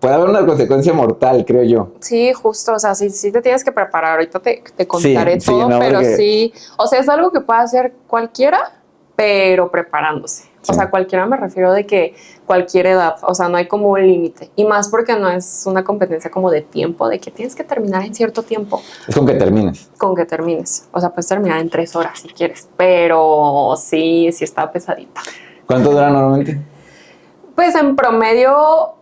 puede haber una consecuencia mortal, creo yo. Sí, justo, o sea, sí te tienes que preparar. Ahorita te contaré Sí, todo, no, pero porque... sí, o sea, es algo que puede hacer cualquiera, pero preparándose. Sí. O sea, cualquiera me refiero de que cualquier edad, o sea, no hay como un límite. Y más porque no es una competencia como de tiempo, de que tienes que terminar en cierto tiempo. Es con que termines. Con que termines. O sea, puedes terminar en 3 horas si quieres, pero sí está pesadita. ¿Cuánto dura normalmente? Pues en promedio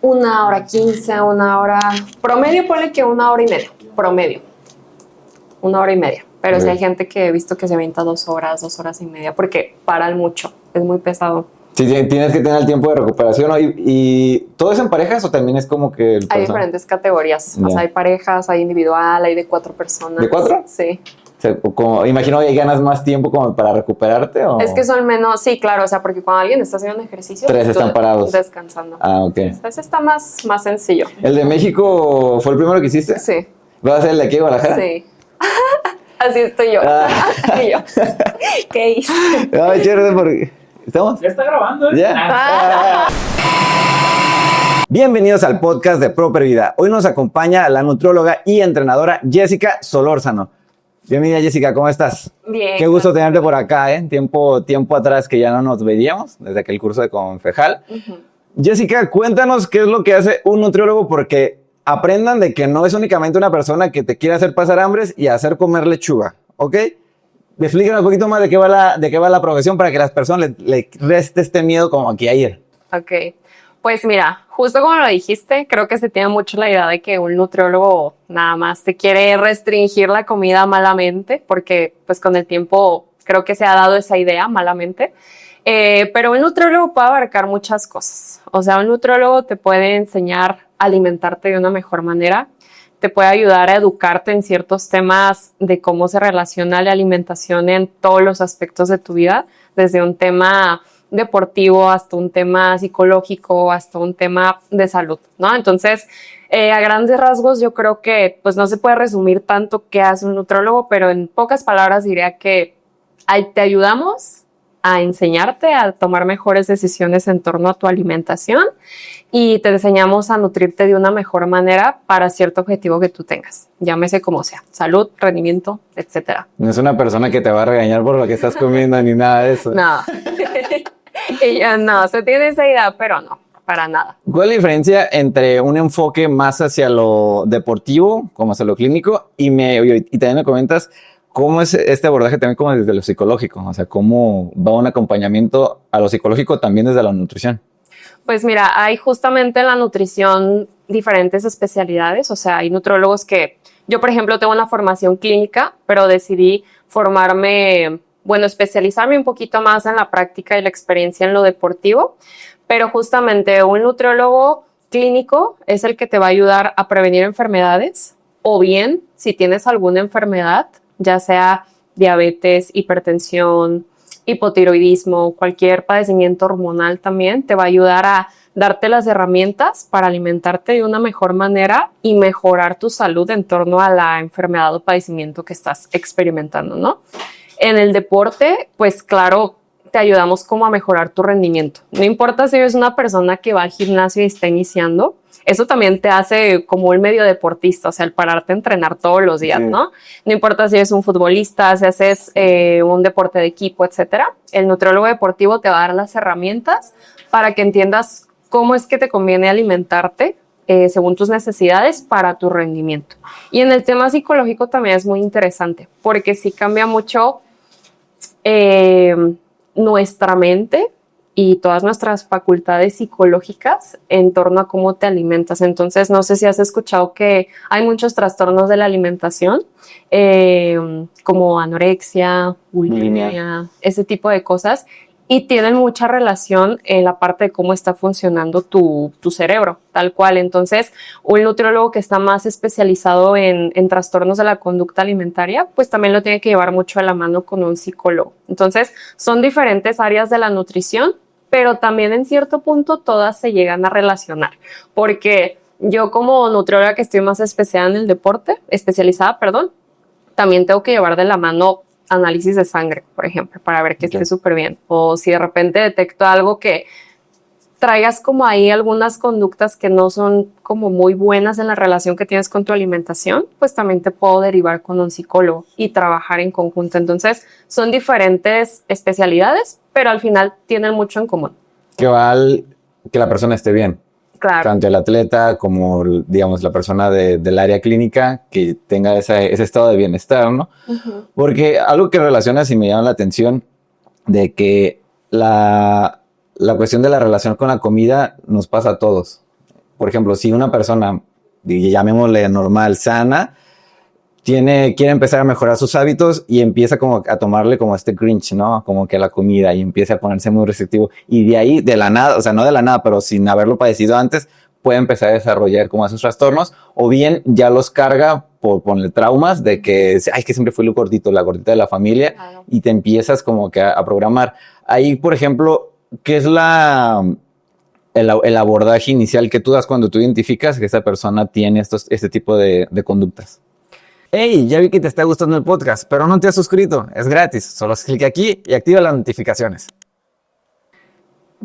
1 hora 15, 1 hora. Promedio ponle que 1 hora y media. Promedio. 1 hora y media. Pero sí hay gente que he visto que se avienta 2 horas, 2 horas y media, porque paran mucho. Es muy pesado. Sí, tienes que tener el tiempo de recuperación, ¿no? ¿Y todo es en parejas o también es como que el Hay diferentes categorías. O sea, hay parejas, hay individual, hay de 4 personas. ¿De 4? Sí. O sea, imagino que ganas más tiempo como para recuperarte, ¿o? Es que son menos, sí, claro, o sea, porque cuando alguien está haciendo un ejercicio, 3 están parados. Descansando. Ah, ok. Entonces está más sencillo. ¿El de México fue el primero que hiciste? Sí. ¿Vas a ser el de aquí de Guadalajara? Sí. Así estoy yo. Y yo. ¿Qué hice? Ay, chévere, porque... ¿Estamos? Ya está grabando, ¿eh? ¿Ya? Bienvenidos al podcast de Proper Vida. Hoy nos acompaña la nutrióloga y entrenadora Jessica Solórzano. Bienvenida, Jessica, ¿cómo estás? Bien. Qué gusto tenerte por acá, ¿eh? Tiempo atrás que ya no nos veíamos, desde aquel curso de Confejal. Jessica, cuéntanos qué es lo que hace un nutriólogo, porque aprendan de que no es únicamente una persona que te quiere hacer pasar hambres y hacer comer lechuga, ¿ok? Explícanos un poquito más de qué va la profesión para que las personas le reste este miedo como aquí ayer. Ok. Pues mira, justo como lo dijiste, creo que se tiene mucho la idea de que un nutriólogo nada más te quiere restringir la comida malamente, porque pues con el tiempo creo que se ha dado esa idea malamente. Pero un nutriólogo puede abarcar muchas cosas. O sea, un nutriólogo te puede enseñar a alimentarte de una mejor manera, te puede ayudar a educarte en ciertos temas de cómo se relaciona la alimentación en todos los aspectos de tu vida, desde un tema deportivo hasta un tema psicológico, hasta un tema de salud, ¿no? Entonces, a grandes rasgos yo creo que pues no se puede resumir tanto qué hace un nutriólogo, pero en pocas palabras diría que te ayudamos a enseñarte a tomar mejores decisiones en torno a tu alimentación y te enseñamos a nutrirte de una mejor manera para cierto objetivo que tú tengas, llámese como sea, salud, rendimiento, etcétera. No es una persona que te va a regañar por lo que estás comiendo ni nada de eso. No. Y yo no, se tiene esa idea, pero no, para nada. ¿Cuál es la diferencia entre un enfoque más hacia lo deportivo, como hacia lo clínico, y también me comentas cómo es este abordaje también como desde lo psicológico? O sea, cómo va un acompañamiento a lo psicológico también desde la nutrición. Pues mira, hay justamente en la nutrición diferentes especialidades. O sea, hay nutriólogos que yo, por ejemplo, tengo una formación clínica, pero decidí especializarme un poquito más en la práctica y la experiencia en lo deportivo. Pero justamente un nutriólogo clínico es el que te va a ayudar a prevenir enfermedades, o bien si tienes alguna enfermedad, ya sea diabetes, hipertensión, hipotiroidismo, cualquier padecimiento hormonal también, te va a ayudar a darte las herramientas para alimentarte de una mejor manera y mejorar tu salud en torno a la enfermedad o padecimiento que estás experimentando, ¿no? En el deporte, pues claro, te ayudamos como a mejorar tu rendimiento. No importa si eres una persona que va al gimnasio y está iniciando, eso también te hace como un medio deportista, o sea, el pararte a entrenar todos los días, sí, ¿no? No importa si eres un futbolista, si haces un deporte de equipo, etcétera. El nutriólogo deportivo te va a dar las herramientas para que entiendas cómo es que te conviene alimentarte según tus necesidades para tu rendimiento. Y en el tema psicológico también es muy interesante, porque sí cambia mucho nuestra mente y todas nuestras facultades psicológicas en torno a cómo te alimentas. Entonces, no sé si has escuchado que hay muchos trastornos de la alimentación, como anorexia, bulimia, ese tipo de cosas, y tienen mucha relación en la parte de cómo está funcionando tu cerebro, tal cual. Entonces, un nutriólogo que está más especializado en trastornos de la conducta alimentaria, pues también lo tiene que llevar mucho a la mano con un psicólogo. Entonces, son diferentes áreas de la nutrición, pero también en cierto punto todas se llegan a relacionar, porque yo como nutrióloga que estoy más especializada, también tengo que llevar de la mano análisis de sangre, por ejemplo, para ver que esté súper bien. O si de repente detecto algo que traigas como ahí algunas conductas que no son como muy buenas en la relación que tienes con tu alimentación, pues también te puedo derivar con un psicólogo y trabajar en conjunto. Entonces, son diferentes especialidades, pero al final tienen mucho en común. Que la persona esté bien. Claro. Tanto el atleta como, digamos, la persona del área clínica, que tenga ese estado de bienestar, ¿no? Uh-huh. Porque algo que relacionas y me llama la atención de que la cuestión de la relación con la comida nos pasa a todos. Por ejemplo, si una persona, llamémosle normal, sana, quiere empezar a mejorar sus hábitos y empieza como a tomarle como este cringe, ¿no? Como que a la comida y empieza a ponerse muy restrictivo. Y de ahí, de la nada, o sea, no de la nada, pero sin haberlo padecido antes, puede empezar a desarrollar como esos trastornos, o bien ya los carga por traumas de que, ay, que siempre fui el gordito, la gordita de la familia, claro. Y te empiezas como que a programar. Ahí, por ejemplo, ¿qué es el abordaje inicial que tú das cuando tú identificas que esa persona tiene este tipo de conductas? Hey, ya vi que te está gustando el podcast, pero no te has suscrito, es gratis, solo haz clic aquí y activa las notificaciones.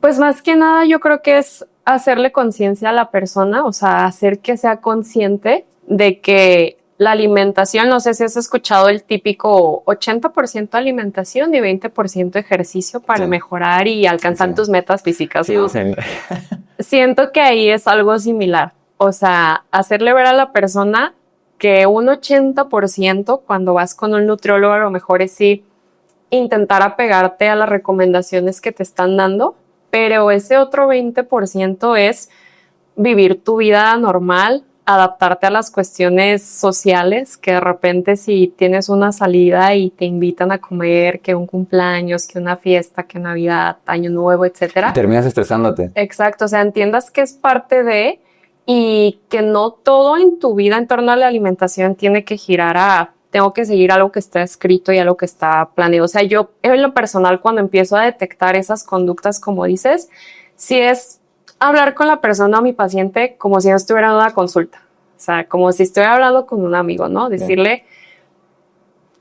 Pues más que nada yo creo que es hacerle conciencia a la persona, o sea, hacer que sea consciente de que la alimentación, no sé si has escuchado el típico 80% alimentación y 20% ejercicio para mejorar y alcanzar tus metas físicas. Sí. Siento que ahí es algo similar, o sea, hacerle ver a la persona que un 80% cuando vas con un nutriólogo a lo mejor es sí intentar apegarte a las recomendaciones que te están dando, pero ese otro 20% es vivir tu vida normal, adaptarte a las cuestiones sociales, que de repente si tienes una salida y te invitan a comer, que un cumpleaños, que una fiesta, que Navidad, Año Nuevo, etcétera. Terminas estresándote. Exacto, o sea, entiendas que es parte de y que no todo en tu vida en torno a la alimentación tiene que girar a tengo que seguir algo que está escrito y algo que está planeado. O sea, yo en lo personal cuando empiezo a detectar esas conductas, como dices, sí es hablar con la persona o mi paciente como si no estuviera en una consulta. O sea, como si estuviera hablando con un amigo, ¿no? Decirle,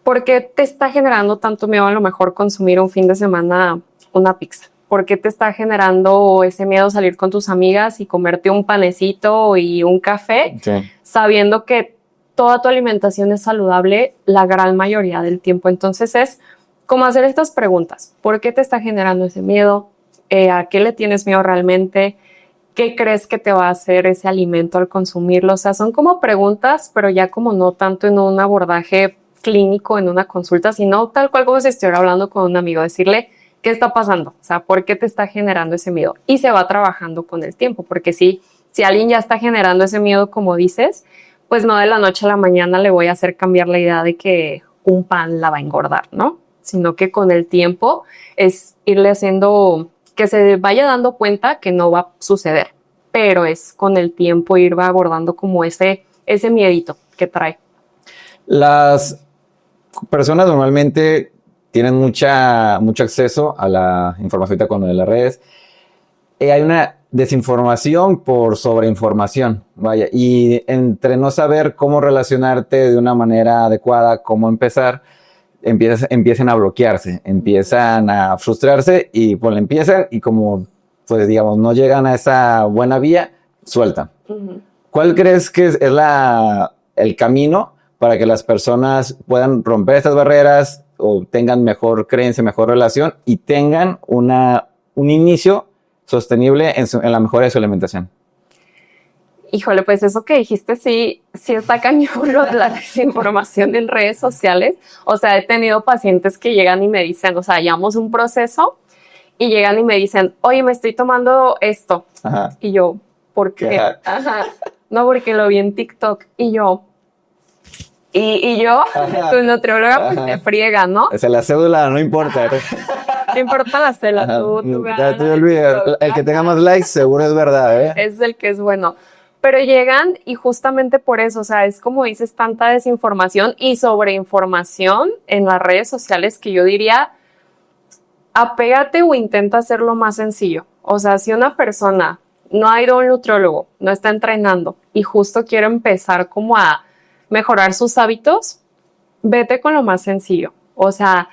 ¿por qué te está generando tanto miedo a lo mejor consumir un fin de semana una pizza? ¿Por qué te está generando ese miedo a salir con tus amigas y comerte un panecito y un café? Sí. Sabiendo que toda tu alimentación es saludable la gran mayoría del tiempo. Entonces es como hacer estas preguntas. ¿Por qué te está generando ese miedo? ¿A qué le tienes miedo realmente? ¿Qué crees que te va a hacer ese alimento al consumirlo? O sea, son como preguntas, pero ya como no tanto en un abordaje clínico, en una consulta, sino tal cual como si estuviera hablando con un amigo, decirle qué está pasando, o sea, por qué te está generando ese miedo. Y se va trabajando con el tiempo, porque si alguien ya está generando ese miedo, como dices, pues no de la noche a la mañana le voy a hacer cambiar la idea de que un pan la va a engordar, ¿no? Sino que con el tiempo es irle haciendo que se vaya dando cuenta que no va a suceder, pero es con el tiempo ir abordando como ese miedito que trae. Las personas normalmente tienen mucho acceso a la información ahorita con lo de las redes. Hay una desinformación por sobreinformación, vaya, y entre no saber cómo relacionarte de una manera adecuada, cómo empezar, empiezan a bloquearse, empiezan a frustrarse y pues empiezan y como, pues digamos, no llegan a esa buena vía, sueltan. Uh-huh. ¿Cuál crees que es el camino para que las personas puedan romper estas barreras o tengan mejor creencia, mejor relación y tengan un inicio sostenible en la mejora de su alimentación? Híjole, pues eso que dijiste sí está cañón lo de la desinformación en redes sociales. O sea, he tenido pacientes que llegan y me dicen, o sea, llevamos un proceso y llegan y me dicen, oye, me estoy tomando esto. Ajá. Y yo, ¿por qué? Ajá. No, porque lo vi en TikTok. Y yo, tu nutrióloga pues te friega, ¿no? O sea, la cédula no importa. No importa la cédula, tú te olvidas. El que tenga más likes seguro es verdad, ¿eh? Es el que es bueno. Pero llegan y justamente por eso, o sea, es como dices, tanta desinformación y sobreinformación en las redes sociales que yo diría, apégate o intenta hacerlo más sencillo. O sea, si una persona no ha ido a un nutriólogo, no está entrenando y justo quiere empezar como a mejorar sus hábitos, vete con lo más sencillo. O sea,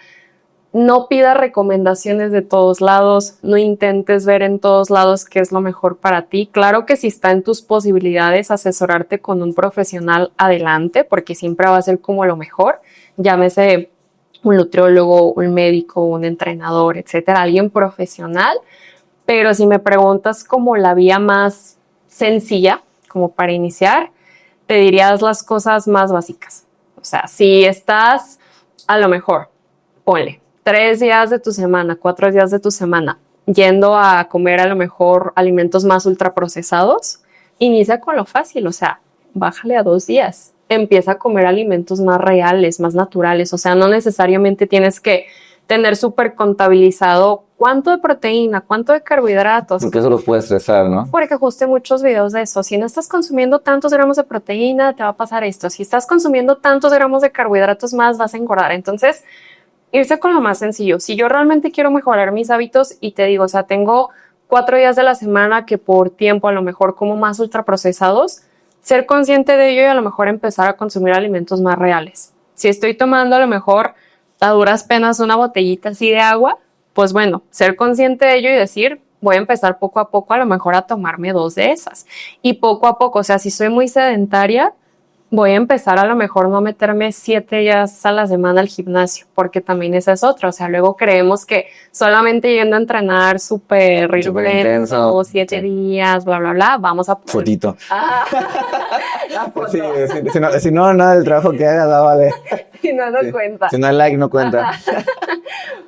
no pidas recomendaciones de todos lados, no intentes ver en todos lados qué es lo mejor para ti. Claro que si está en tus posibilidades asesorarte con un profesional, adelante, porque siempre va a ser como lo mejor. Llámese un nutriólogo, un médico, un entrenador, etcétera, alguien profesional. Pero si me preguntas como la vía más sencilla, como para iniciar, te dirías las cosas más básicas. O sea, si estás, a lo mejor, ponle 3 días de tu semana, 4 días de tu semana, yendo a comer a lo mejor alimentos más ultraprocesados, inicia con lo fácil, o sea, bájale a 2 días. Empieza a comer alimentos más reales, más naturales, o sea, no necesariamente tienes que tener súper contabilizado cuánto de proteína, cuánto de carbohidratos. Porque eso lo puede estresar, ¿no? Porque ajuste muchos videos de eso. Si no estás consumiendo tantos gramos de proteína, te va a pasar esto. Si estás consumiendo tantos gramos de carbohidratos más, vas a engordar. Entonces, irse con lo más sencillo. Si yo realmente quiero mejorar mis hábitos y te digo, o sea, tengo 4 días de la semana que por tiempo a lo mejor como más ultraprocesados, ser consciente de ello y a lo mejor empezar a consumir alimentos más reales. Si estoy tomando a lo mejor a duras penas una botellita así de agua, pues bueno, ser consciente de ello y decir, voy a empezar poco a poco a lo mejor a tomarme 2 de esas. Y poco a poco, o sea, si soy muy sedentaria, voy a empezar a lo mejor no meterme 7 días a la semana al gimnasio, porque también esa es otra. O sea, luego creemos que solamente yendo a entrenar súper intenso, 7 días, bla, bla, bla, vamos a... Fotito. La foto. Sí, si no, nada del trabajo que haga, da vale. Si no, no cuenta. Si no hay like, no cuenta.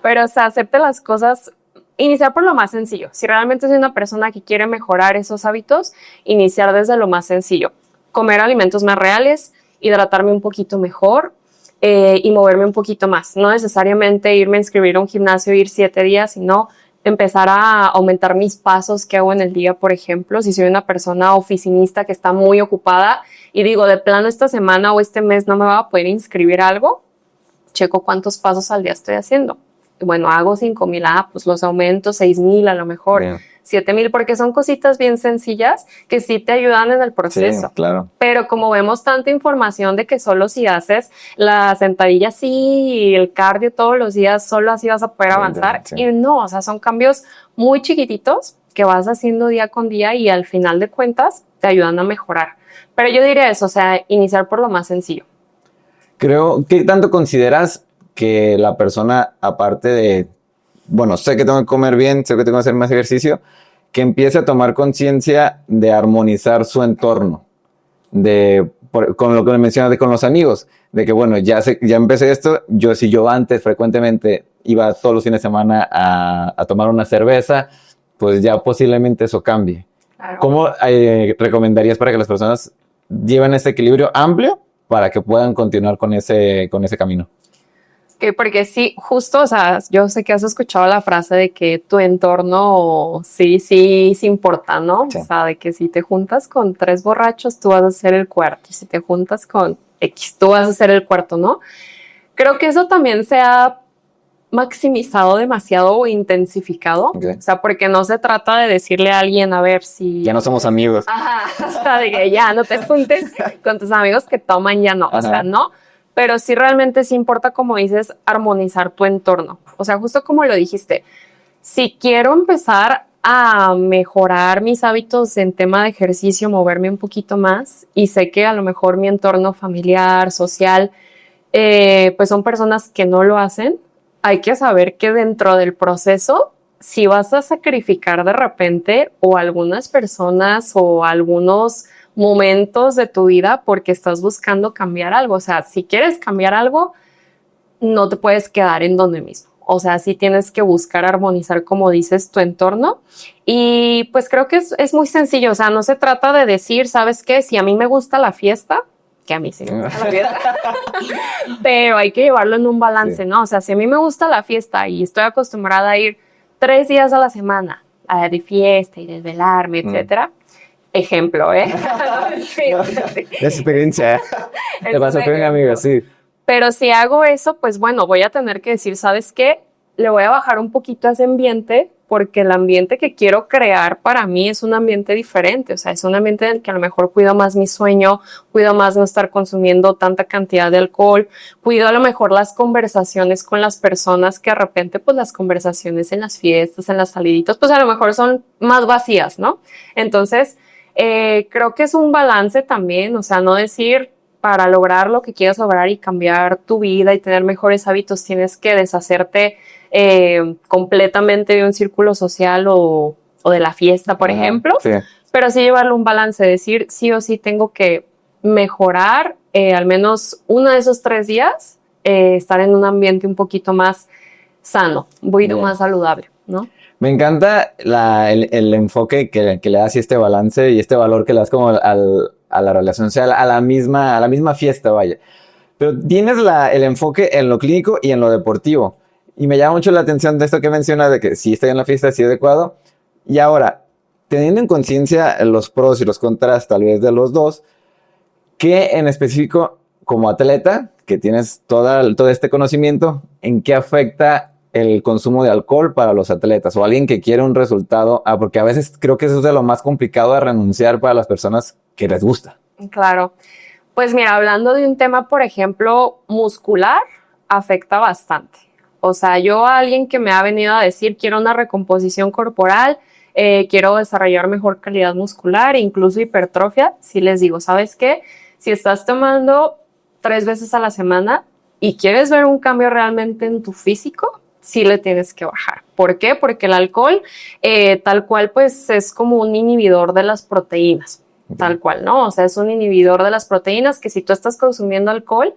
Pero, o sea, acepte las cosas. Iniciar por lo más sencillo. Si realmente soy una persona que quiere mejorar esos hábitos, iniciar desde lo más sencillo. Comer alimentos más reales, hidratarme un poquito mejor y moverme un poquito más. No necesariamente irme a inscribir a un gimnasio, ir 7 días, sino empezar a aumentar mis pasos que hago en el día, por ejemplo. Si soy una persona oficinista que está muy ocupada y digo, de plano esta semana o este mes no me va a poder inscribir a algo, checo cuántos pasos al día estoy haciendo. Bueno, hago 5,000, pues los aumento 6,000 a lo mejor. Bien. 7,000, porque son cositas bien sencillas que sí te ayudan en el proceso. Sí, claro. Pero como vemos tanta información de que solo si haces la sentadilla así y el cardio todos los días, solo así vas a poder avanzar. Sí. Y no, o sea, son cambios muy chiquititos que vas haciendo día con día y al final de cuentas te ayudan a mejorar. Pero yo diría eso, o sea, iniciar por lo más sencillo. Creo, ¿qué tanto consideras que la persona, aparte de, bueno, sé que tengo que comer bien, sé que tengo que hacer más ejercicio, que empiece a tomar conciencia de armonizar su entorno, con lo que me mencionas de con los amigos, de que bueno, ya empecé esto, si yo antes frecuentemente iba todos los fines de semana a tomar una cerveza, pues ya posiblemente eso cambie. Claro. ¿Cómo recomendarías para que las personas lleven ese equilibrio amplio para que puedan continuar con ese camino? Okay, porque sí, justo, o sea, yo sé que has escuchado la frase de que tu entorno sí importa, ¿no? Sí. O sea, de que si te juntas con 3 borrachos, tú vas a ser el cuarto. Y si te juntas con X, tú vas a ser el cuarto, ¿no? Creo que eso también se ha maximizado demasiado o intensificado. Okay. O sea, porque no se trata de decirle a alguien, a ver si... Ya no somos amigos. Ajá, o sea, de que ya no te juntes con tus amigos que toman, ya no. Ajá. O sea, no. Pero sí realmente sí importa, como dices, armonizar tu entorno. O sea, justo como lo dijiste, si quiero empezar a mejorar mis hábitos en tema de ejercicio, moverme un poquito más, y sé que a lo mejor mi entorno familiar, social, pues son personas que no lo hacen, hay que saber que dentro del proceso, si vas a sacrificar de repente o algunas personas o algunos momentos de tu vida porque estás buscando cambiar algo. O sea, si quieres cambiar algo, no te puedes quedar en donde mismo. O sea, sí tienes que buscar armonizar, como dices, tu entorno. Y pues creo que es muy sencillo. O sea, no se trata de decir, ¿sabes qué? Si a mí me gusta la fiesta, que a mí sí me gusta la fiesta, pero hay que llevarlo en un balance, sí. ¿No? O sea, si a mí me gusta la fiesta y estoy acostumbrada a ir 3 días a la semana a de fiesta y desvelarme, etcétera, ejemplo, sí. Es experiencia. Te pasó con un amigo, sí. Pero si hago eso, pues bueno, voy a tener que decir, ¿sabes qué? le voy a bajar un poquito a ese ambiente porque el ambiente que quiero crear para mí es un ambiente diferente, o sea, es un ambiente en el que a lo mejor cuido más mi sueño, cuido más no estar consumiendo tanta cantidad de alcohol, cuido a lo mejor las conversaciones con las personas que de repente pues las conversaciones en las fiestas, en las saliditas, pues a lo mejor son más vacías, ¿no? Entonces, creo que es un balance también, o sea, no decir para lograr lo que quieras lograr y cambiar tu vida y tener mejores hábitos tienes que deshacerte completamente de un círculo social o de la fiesta, por ejemplo, sí. pero sí llevarlo un balance, decir sí o sí tengo que mejorar al menos uno de esos 3 días, estar en un ambiente un poquito más sano, un poquito más saludable, ¿no? Me encanta el enfoque que le das y este balance y este valor que le das como a la relación, o sea, a la misma fiesta, vaya. Pero tienes el enfoque en lo clínico y en lo deportivo. Y me llama mucho la atención de esto que mencionas, de que sí estoy en la fiesta, sí adecuado. Y ahora, teniendo en conciencia los pros y los contras tal vez de los dos, ¿qué en específico como atleta, que tienes todo este conocimiento, en qué afecta el consumo de alcohol para los atletas o alguien que quiere un resultado? Porque a veces creo que eso es de lo más complicado de renunciar para las personas que les gusta. Claro. Pues mira, hablando de un tema, por ejemplo, muscular, afecta bastante. O sea, yo a alguien que me ha venido a decir quiero una recomposición corporal, quiero desarrollar mejor calidad muscular, incluso hipertrofia, sí les digo, ¿sabes qué? Si estás tomando 3 veces a la semana y quieres ver un cambio realmente en tu físico, sí le tienes que bajar. ¿Por qué? Porque el alcohol, tal cual, pues es como un inhibidor de las proteínas. Tal cual, ¿no? O sea, es un inhibidor de las proteínas que si tú estás consumiendo alcohol,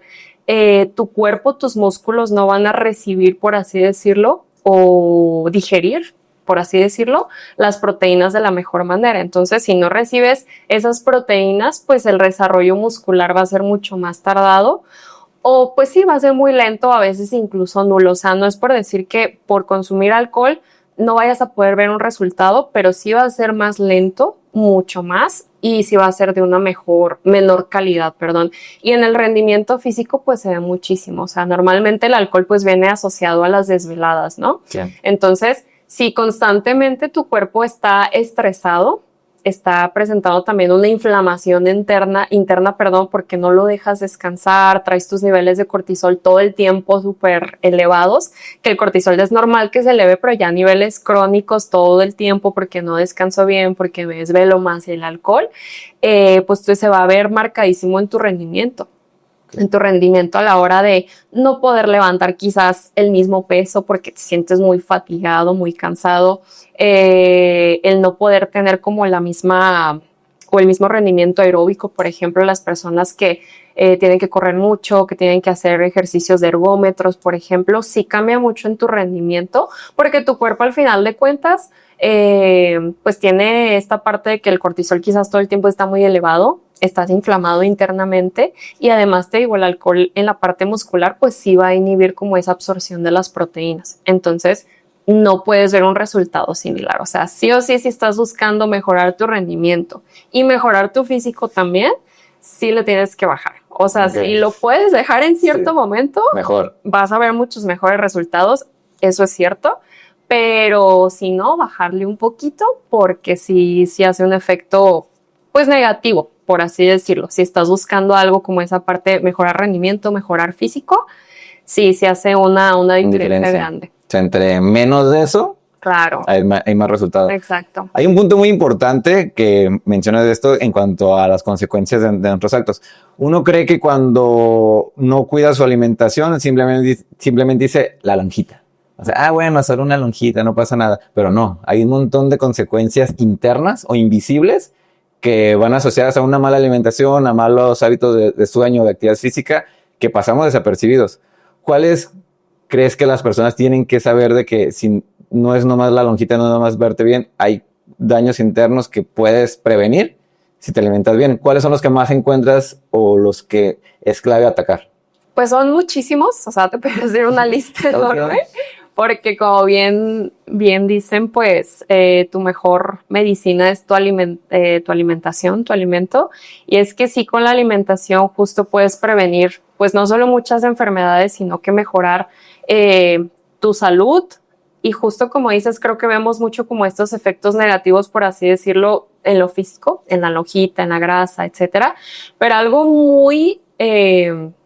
tu cuerpo, tus músculos no van a recibir, por así decirlo, o digerir, por así decirlo, las proteínas de la mejor manera. Entonces, si no recibes esas proteínas, pues el desarrollo muscular va a ser mucho más tardado o pues sí, va a ser muy lento, a veces incluso nulo. O sea, no es por decir que por consumir alcohol no vayas a poder ver un resultado, pero sí va a ser más lento, mucho más, y sí va a ser de una menor calidad, perdón. Y en el rendimiento físico pues se ve muchísimo. O sea, normalmente el alcohol pues viene asociado a las desveladas, ¿no? Sí. Entonces, si constantemente tu cuerpo está estresado, está presentando también una inflamación interna, porque no lo dejas descansar, traes tus niveles de cortisol todo el tiempo súper elevados, que el cortisol es normal que se eleve, pero ya a niveles crónicos todo el tiempo porque no descanso bien, porque me desvelo más el alcohol, pues se va a ver marcadísimo en tu rendimiento. A la hora de no poder levantar quizás el mismo peso porque te sientes muy fatigado, muy cansado, el no poder tener como la misma o el mismo rendimiento aeróbico, por ejemplo, las personas que tienen que correr mucho, que tienen que hacer ejercicios de ergómetros, por ejemplo, sí cambia mucho en tu rendimiento porque tu cuerpo al final de cuentas pues tiene esta parte de que el cortisol quizás todo el tiempo está muy elevado, estás inflamado internamente y además te digo, el alcohol en la parte muscular pues sí va a inhibir como esa absorción de las proteínas. Entonces no puedes ver un resultado similar. O sea, sí o sí, si estás buscando mejorar tu rendimiento y mejorar tu físico también, sí le tienes que bajar. O sea, si lo puedes dejar en cierto momento, mejor. Vas a ver muchos mejores resultados, eso es cierto. Pero si no, bajarle un poquito porque sí hace un efecto pues negativo, por así decirlo. Si estás buscando algo como esa parte, mejorar rendimiento, mejorar físico, sí hace una diferencia grande. O sea, entre menos de eso, claro, hay más resultados. Exacto. Hay un punto muy importante que mencionas de esto en cuanto a las consecuencias de nuestros actos. Uno cree que cuando no cuida su alimentación, simplemente dice la lonjita. O sea, bueno, solo una lonjita, no pasa nada. Pero no, hay un montón de consecuencias internas o invisibles que van asociadas a una mala alimentación, a malos hábitos de sueño, de actividad física, que pasamos desapercibidos. ¿Cuáles crees que las personas tienen que saber de que si no es nomás la lonjita, no es nomás verte bien, hay daños internos que puedes prevenir si te alimentas bien? ¿Cuáles son los que más encuentras o los que es clave atacar? Pues son muchísimos, o sea, te puedo decir una lista enorme. Porque como bien dicen, pues tu mejor medicina es tu alimentación, tu alimento. Y es que sí, con la alimentación justo puedes prevenir, pues no solo muchas enfermedades, sino que mejorar tu salud. Y justo como dices, creo que vemos mucho como estos efectos negativos, por así decirlo, en lo físico, en la lonjita, en la grasa, etcétera. Pero algo muy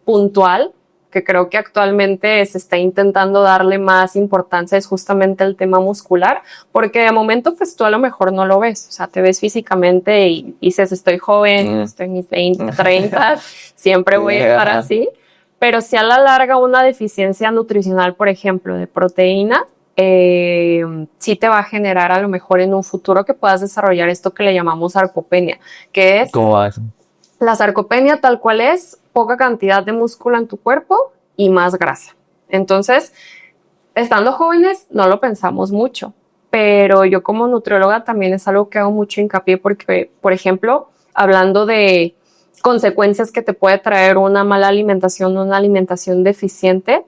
puntual, que creo que actualmente se está intentando darle más importancia, es justamente el tema muscular, porque de momento pues tú a lo mejor no lo ves, o sea, te ves físicamente y dices, estoy joven, estoy en mis 20, 30, siempre voy a estar así. Pero si a la larga una deficiencia nutricional, por ejemplo, de proteína, sí te va a generar a lo mejor en un futuro que puedas desarrollar esto que le llamamos sarcopenia, que es... ¿Cómo va eso? La sarcopenia tal cual es poca cantidad de músculo en tu cuerpo y más grasa. Entonces, estando jóvenes no lo pensamos mucho, pero yo como nutrióloga también es algo que hago mucho hincapié porque, por ejemplo, hablando de consecuencias que te puede traer una mala alimentación, una alimentación deficiente,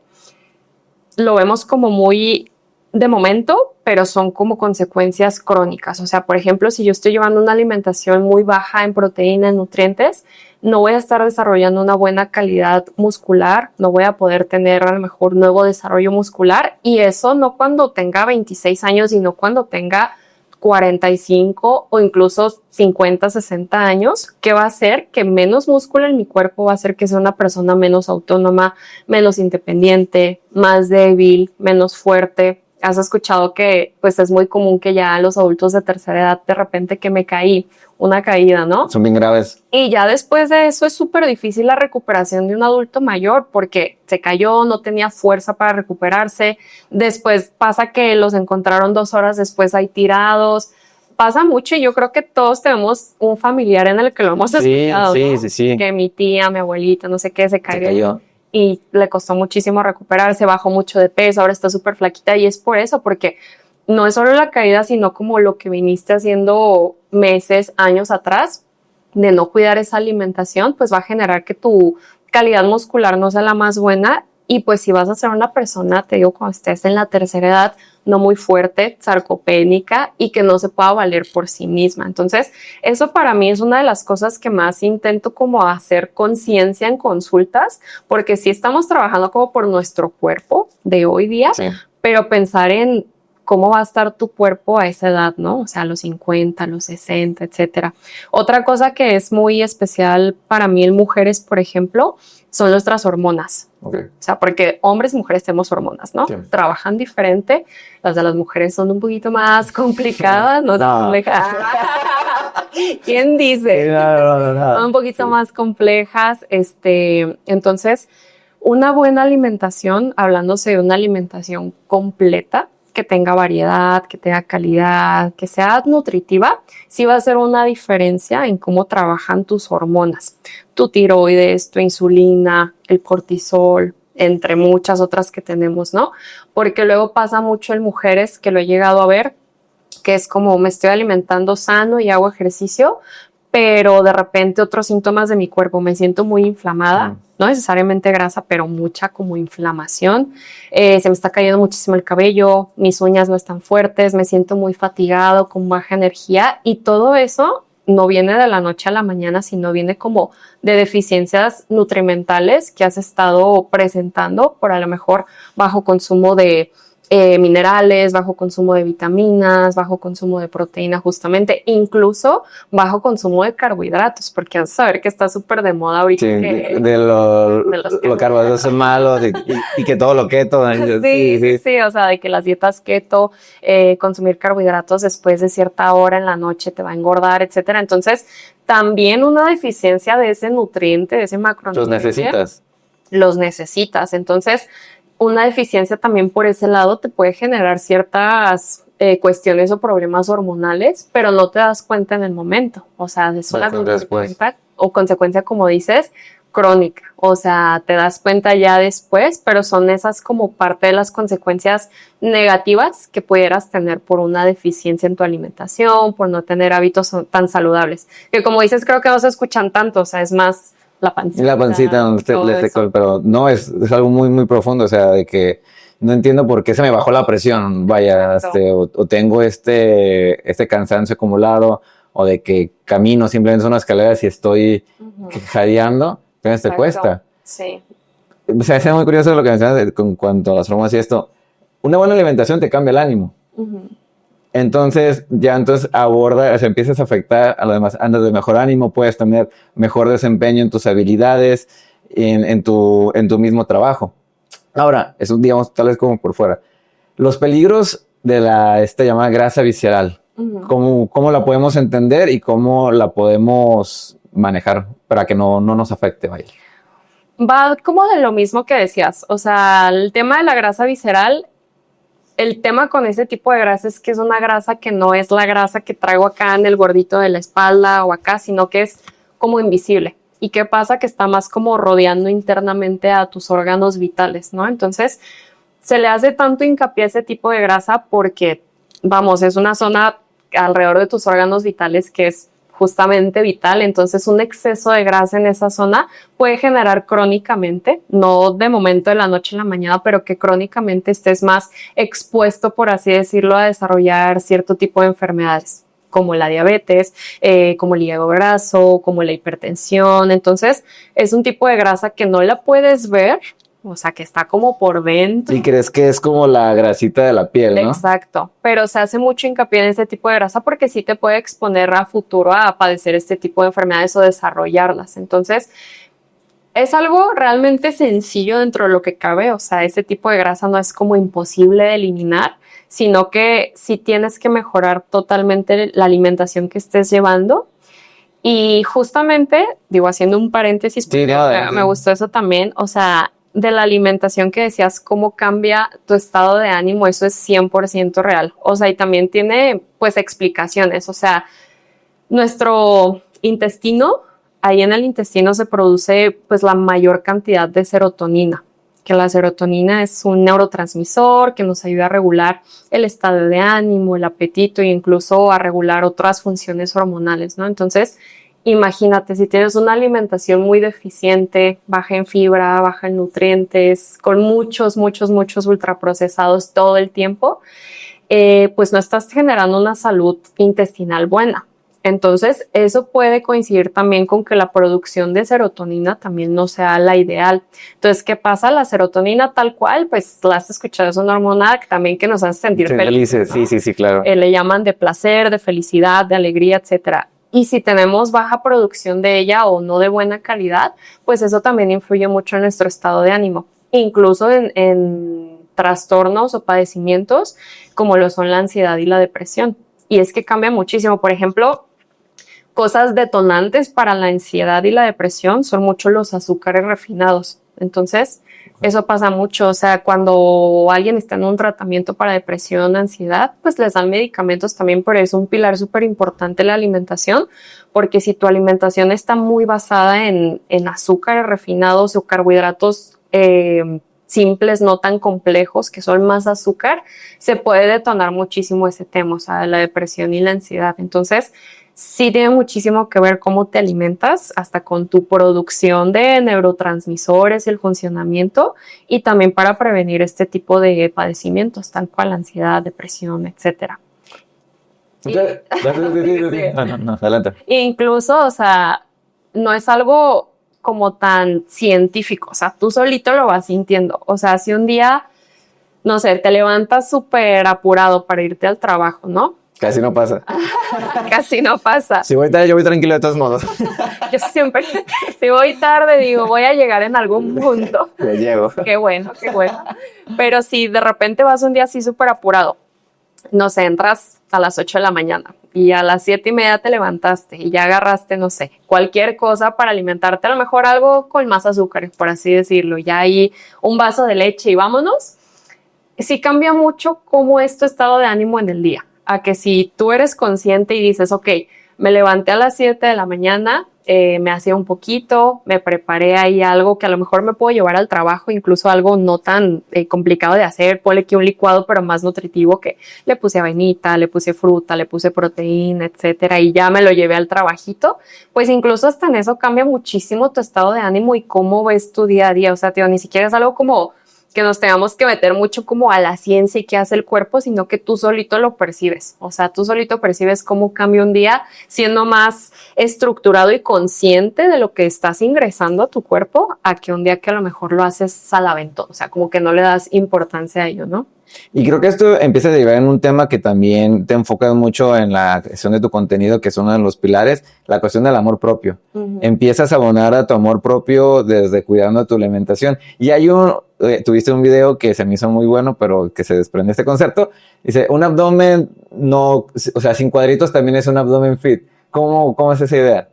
lo vemos como muy de momento, pero son como consecuencias crónicas. O sea, por ejemplo, si yo estoy llevando una alimentación muy baja en proteína, en nutrientes, no voy a estar desarrollando una buena calidad muscular, no voy a poder tener a lo mejor nuevo desarrollo muscular, y eso no cuando tenga 26 años, sino cuando tenga 45 o incluso 50, 60 años, que va a hacer que menos músculo en mi cuerpo va a hacer que sea una persona menos autónoma, menos independiente, más débil, menos fuerte. Has escuchado que pues es muy común que ya los adultos de tercera edad de repente que me caí, una caída, ¿no? Son bien graves. Y ya después de eso es súper difícil la recuperación de un adulto mayor porque se cayó, no tenía fuerza para recuperarse. Después pasa que los encontraron 2 horas después ahí tirados. Pasa mucho y yo creo que todos tenemos un familiar en el que lo hemos escuchado, ¿no? Sí. Que mi tía, mi abuelita, no sé qué, se cayó. Y le costó muchísimo recuperarse, bajó mucho de peso, ahora está súper flaquita y es por eso, porque no es solo la caída, sino como lo que viniste haciendo meses, años atrás, de no cuidar esa alimentación, pues va a generar que tu calidad muscular no sea la más buena y pues si vas a ser una persona, te digo, cuando estés en la tercera edad, no muy fuerte, sarcopénica y que no se pueda valer por sí misma. Entonces, eso para mí es una de las cosas que más intento como hacer conciencia en consultas, porque sí estamos trabajando como por nuestro cuerpo de hoy día, sí, pero pensar en cómo va a estar tu cuerpo a esa edad, ¿no? O sea, a los 50, a los 60, etcétera. Otra cosa que es muy especial para mí en mujeres, por ejemplo, son nuestras hormonas. Okay. O sea, porque hombres y mujeres tenemos hormonas, ¿no? Sí. Trabajan diferente. Las de las mujeres son un poquito más complicadas, no. ¿Quién dice? No. Son un poquito más complejas. Entonces, una buena alimentación, hablándose de una alimentación completa, que tenga variedad, que tenga calidad, que sea nutritiva, sí va a hacer una diferencia en cómo trabajan tus hormonas, tu tiroides, tu insulina, el cortisol, entre muchas otras que tenemos, ¿no? Porque luego pasa mucho en mujeres, que lo he llegado a ver, que es como me estoy alimentando sano y hago ejercicio, pero de repente otros síntomas de mi cuerpo, me siento muy inflamada, no necesariamente grasa, pero mucha como inflamación, se me está cayendo muchísimo el cabello, mis uñas no están fuertes, me siento muy fatigado, con baja energía, y todo eso no viene de la noche a la mañana, sino viene como de deficiencias nutrimentales que has estado presentando por a lo mejor bajo consumo de minerales, bajo consumo de vitaminas, bajo consumo de proteína justamente, incluso bajo consumo de carbohidratos, porque vas a saber que está súper de moda ahorita. Sí, de los carbohidratos son malos y que todo lo keto. Sí, o sea, de que las dietas keto, consumir carbohidratos después de cierta hora en la noche te va a engordar, etcétera. Entonces, también una deficiencia de ese nutriente, de ese macronutriente. Los necesitas. Entonces, una deficiencia también por ese lado te puede generar ciertas cuestiones o problemas hormonales, pero no te das cuenta en el momento. O sea, es una cuenta o consecuencia, como dices, crónica. O sea, te das cuenta ya después, pero son esas como parte de las consecuencias negativas que pudieras tener por una deficiencia en tu alimentación, por no tener hábitos tan saludables. Que como dices, creo que no se escuchan tanto, o sea, es más la pancita donde pero no, es algo muy, muy profundo, o sea, de que no entiendo por qué se me bajó la presión, vaya, o tengo este cansancio acumulado, o de que camino simplemente son unas escaleras y estoy jadeando, entonces te cuesta. Sí. O sea, es muy curioso lo que mencionas en cuanto a las hormonas y esto. una buena alimentación te cambia el ánimo. Entonces, se empiezas a afectar a lo demás. Andas de mejor ánimo, puedes tener mejor desempeño en tus habilidades, en tu mismo trabajo. Ahora, eso digamos tal vez como por fuera. Los peligros de esta llamada grasa visceral, ¿cómo la podemos entender y cómo la podemos manejar para que no nos afecte, vaya? Va como de lo mismo que decías, o sea, el tema de la grasa visceral, el tema con ese tipo de grasa es que es una grasa que no es la grasa que traigo acá en el gordito de la espalda o acá, sino que es como invisible. ¿Y qué pasa? Que está más como rodeando internamente a tus órganos vitales, ¿no? Entonces, se le hace tanto hincapié a ese tipo de grasa porque, vamos, es una zona alrededor de tus órganos vitales que es justamente vital. Entonces, un exceso de grasa en esa zona puede generar crónicamente, no de momento de la noche a la mañana, pero que crónicamente estés más expuesto, por así decirlo, a desarrollar cierto tipo de enfermedades, como la diabetes, como el hígado graso, como la hipertensión. Entonces, es un tipo de grasa que no la puedes ver, o sea, que está como por dentro. Y crees que es como la grasita de la piel, ¿no? Exacto, pero se hace mucho hincapié en este tipo de grasa porque sí te puede exponer a futuro a padecer este tipo de enfermedades o desarrollarlas. Entonces, es algo realmente sencillo dentro de lo que cabe, o sea, ese tipo de grasa no es como imposible de eliminar, sino que sí tienes que mejorar totalmente la alimentación que estés llevando. Y justamente, digo, haciendo un paréntesis, Sí, me gustó eso también, o sea, de la alimentación que decías, cómo cambia tu estado de ánimo, eso es 100% real. O sea, y también tiene, pues, explicaciones. O sea, nuestro intestino, ahí en el intestino se produce, pues, la mayor cantidad de serotonina, que la serotonina es un neurotransmisor que nos ayuda a regular el estado de ánimo, el apetito e incluso a regular otras funciones hormonales, ¿no? Entonces, imagínate, si tienes una alimentación muy deficiente, baja en fibra, baja en nutrientes, con muchos ultraprocesados todo el tiempo, pues no estás generando una salud intestinal buena. Entonces, eso puede coincidir también con que la producción de serotonina también no sea la ideal. Entonces, ¿qué pasa? La serotonina tal cual, pues la has escuchado, es una hormona también que nos hace sentir felices, ¿no? Sí, claro. Le llaman de placer, de felicidad, de alegría, etcétera. Y si tenemos baja producción de ella o no de buena calidad, pues eso también influye mucho en nuestro estado de ánimo, incluso en trastornos o padecimientos como lo son la ansiedad y la depresión. Y es que cambia muchísimo. Por ejemplo, cosas detonantes para la ansiedad y la depresión son mucho los azúcares refinados. Entonces, eso pasa mucho. O sea, cuando alguien está en un tratamiento para depresión, ansiedad, pues les dan medicamentos también, pero es un pilar súper importante la alimentación, porque si tu alimentación está muy basada en azúcares refinados o carbohidratos simples, no tan complejos, que son más azúcar, se puede detonar muchísimo ese tema, o sea, la depresión y la ansiedad. Entonces, sí tiene muchísimo que ver cómo te alimentas, hasta con tu producción de neurotransmisores, el funcionamiento, y también para prevenir este tipo de padecimientos, tal cual ansiedad, depresión, etcétera. No, adelante. Incluso, o sea, no es algo como tan científico, o sea, tú solito lo vas sintiendo. O sea, si un día, no sé, te levantas súper apurado para irte al trabajo, ¿no? Casi no pasa. Casi no pasa. Si voy tarde, yo voy tranquilo de todos modos. Yo siempre, si voy tarde, digo, voy a llegar en algún punto. Le llego. Qué bueno, qué bueno. Pero si de repente vas un día así súper apurado, no sé, entras a las 8 de la mañana y a las 7:30 te levantaste y ya agarraste, no sé, cualquier cosa para alimentarte, a lo mejor algo con más azúcar, por así decirlo, ya ahí un vaso de leche y vámonos. Sí cambia mucho cómo es tu estado de ánimo en el día. A que si tú eres consciente y dices, ok, me levanté a las 7 de la mañana, me hacía un poquito, me preparé ahí algo que a lo mejor me puedo llevar al trabajo, incluso algo no tan complicado de hacer, ponle que un licuado pero más nutritivo, que le puse avenita, le puse fruta, le puse proteína, etcétera, y ya me lo llevé al trabajito, pues incluso hasta en eso cambia muchísimo tu estado de ánimo y cómo ves tu día a día. O sea, tío, ni siquiera es algo como que nos tengamos que meter mucho como a la ciencia y qué hace el cuerpo, sino que tú solito lo percibes. O sea, tú solito percibes cómo cambia un día siendo más estructurado y consciente de lo que estás ingresando a tu cuerpo, a que un día que a lo mejor lo haces al aventón. O sea, como que no le das importancia a ello, ¿no? Y creo que esto empieza a derivar en un tema que también te enfocas mucho en la creación de tu contenido, que es uno de los pilares, la cuestión del amor propio. Empiezas a abonar a tu amor propio desde cuidando tu alimentación. Y hay tuviste un video que se me hizo muy bueno, pero que se desprende este concepto. Dice, un abdomen no, o sea, sin cuadritos también es un abdomen fit. ¿Cómo es esa idea?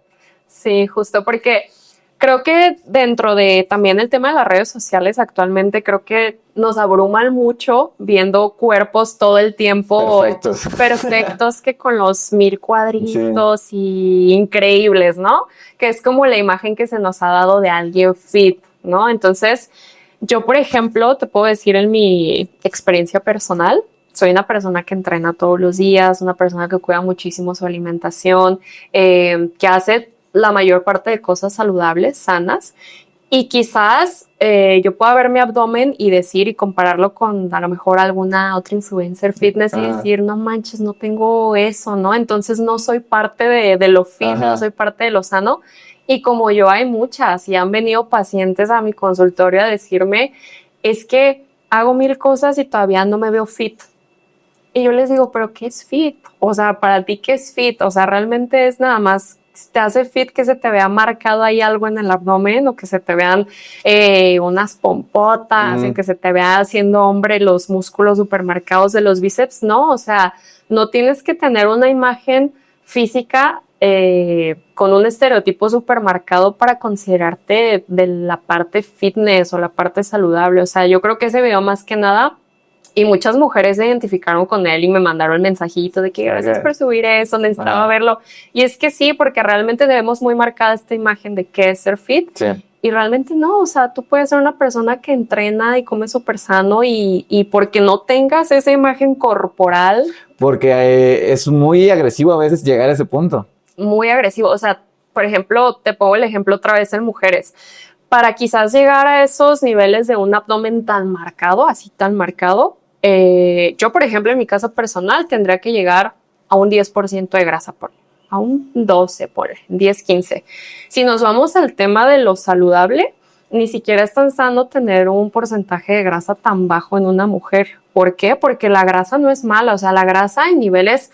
Sí, justo porque creo que dentro de también el tema de las redes sociales actualmente creo que nos abruman mucho viendo cuerpos todo el tiempo perfectos que con los 1000 cuadritos y increíbles, ¿no? Que es como la imagen que se nos ha dado de alguien fit, ¿no? Entonces, yo, por ejemplo, te puedo decir en mi experiencia personal, soy una persona que entrena todos los días, una persona que cuida muchísimo su alimentación, que hace la mayor parte de cosas saludables, sanas, y quizás yo pueda ver mi abdomen y decir y compararlo con a lo mejor alguna otra influencer fitness y decir, no manches, no tengo eso, ¿no? Entonces no soy parte de lo fit, no soy parte de lo sano. Y como yo hay muchas y han venido pacientes a mi consultorio a decirme, es que hago 1000 cosas y todavía no me veo fit. Y yo les digo, ¿pero qué es fit? O sea, para ti, ¿qué es fit? O sea, realmente es nada más, te hace fit que se te vea marcado ahí algo en el abdomen o que se te vean unas pompotas, en que se te vea haciendo hombre los músculos supermarcados de los bíceps. No, o sea, no tienes que tener una imagen física con un estereotipo supermarcado para considerarte de la parte fitness o la parte saludable. O sea, yo creo que ese video más que nada, y muchas mujeres se identificaron con él y me mandaron mensajito de que gracias por subir eso, necesitaba verlo. Y es que sí, porque realmente tenemos muy marcada esta imagen de qué es ser fit. Sí. Y realmente no, o sea, tú puedes ser una persona que entrena y come súper sano y porque no tengas esa imagen corporal. Porque es muy agresivo a veces llegar a ese punto. Muy agresivo, o sea, por ejemplo, te pongo el ejemplo otra vez en mujeres. Para quizás llegar a esos niveles de un abdomen tan marcado, así tan marcado, yo, por ejemplo, en mi caso personal, tendría que llegar a un 10% de grasa, a un 12, 10, 15. Si nos vamos al tema de lo saludable, ni siquiera es tan sano tener un porcentaje de grasa tan bajo en una mujer. ¿Por qué? Porque la grasa no es mala, o sea, la grasa en niveles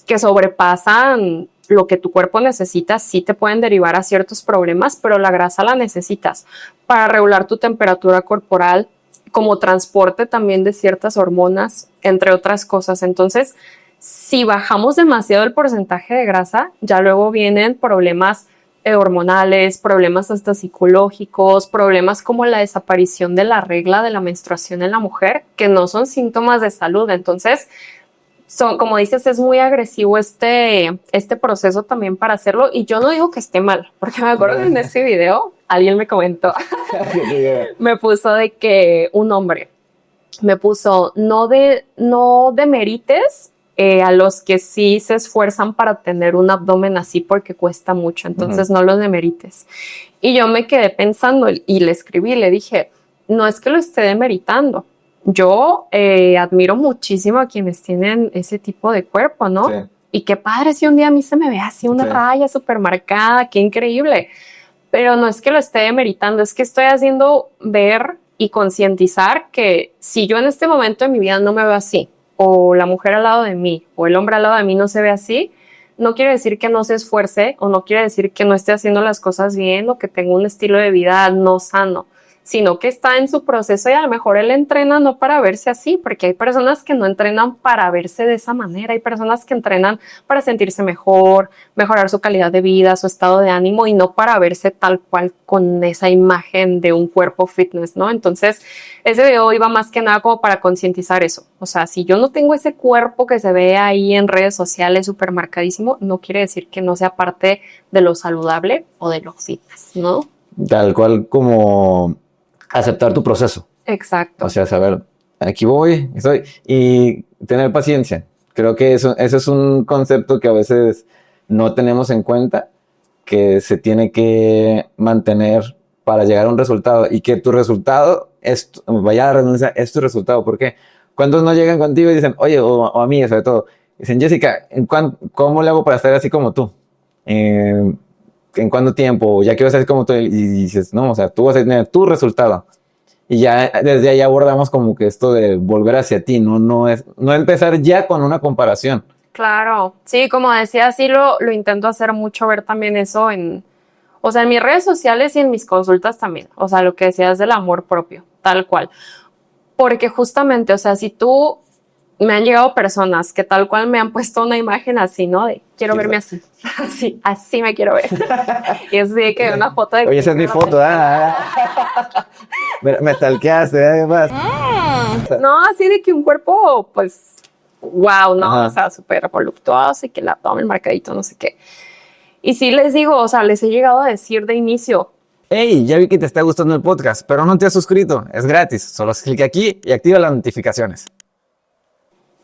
que sobrepasan lo que tu cuerpo necesita, sí te pueden derivar a ciertos problemas, pero la grasa la necesitas para regular tu temperatura corporal, como transporte también de ciertas hormonas, entre otras cosas. Entonces, si bajamos demasiado el porcentaje de grasa, ya luego vienen problemas hormonales, problemas hasta psicológicos, problemas como la desaparición de la regla de la menstruación en la mujer, que no son síntomas de salud. Entonces, como dices, es muy agresivo este proceso también para hacerlo, y yo no digo que esté mal, porque me acuerdo que en ese video alguien me comentó, me puso de que un hombre me puso, no demerites a los que sí se esfuerzan para tener un abdomen así porque cuesta mucho, entonces no los demerites. Y yo me quedé pensando y le escribí, le dije, no es que lo esté demeritando. Yo admiro muchísimo a quienes tienen ese tipo de cuerpo, ¿no? Sí. Y qué padre si un día a mí se me ve así una raya súper marcada, qué increíble. Pero no es que lo esté demeritando, es que estoy haciendo ver y concientizar que si yo en este momento de mi vida no me veo así, o la mujer al lado de mí, o el hombre al lado de mí no se ve así, no quiere decir que no se esfuerce, o no quiere decir que no esté haciendo las cosas bien, o que tenga un estilo de vida no sano, sino que está en su proceso y a lo mejor él entrena no para verse así, porque hay personas que no entrenan para verse de esa manera, hay personas que entrenan para sentirse mejor, mejorar su calidad de vida, su estado de ánimo y no para verse tal cual con esa imagen de un cuerpo fitness, ¿no? Entonces, ese video iba más que nada como para concientizar eso. O sea, si yo no tengo ese cuerpo que se ve ahí en redes sociales súper marcadísimo, no quiere decir que no sea parte de lo saludable o de lo fitness, ¿no? Tal cual como aceptar tu proceso. Exacto. O sea, saber, aquí voy, estoy, y tener paciencia. Creo que eso es un concepto que a veces no tenemos en cuenta, que se tiene que mantener para llegar a un resultado y que tu resultado es, vaya la redundancia, es tu resultado. ¿Por qué? ¿Cuántos no llegan contigo y dicen, oye, o a mí sobre todo, dicen, Jessica, ¿cómo le hago para estar así como tú? ¿En cuánto tiempo? Ya quiero ser como tú. Y dices, no, o sea, tú vas a tener tu resultado. Y ya desde ahí abordamos como que esto de volver hacia ti, no empezar ya con una comparación. Claro, sí, como decía, sí lo intento hacer mucho, ver también eso o sea, en mis redes sociales y en mis consultas también. O sea, lo que decías del amor propio, tal cual. Porque justamente, o sea, si tú me han llegado personas que tal cual me han puesto una imagen así, ¿no? De quiero verme así, así me quiero ver. Y es así que una foto de... Oye, esa es mi foto, me stalkeaste, además. No, así de que un cuerpo, pues, wow, ¿no? Ajá. O sea, súper voluptuoso y que el abdomen marcadito, no sé qué. Y sí les digo, o sea, les he llegado a decir de inicio, Hey, ya vi que te está gustando el podcast, pero no te has suscrito. Es gratis. Solo haz clic aquí y activa las notificaciones.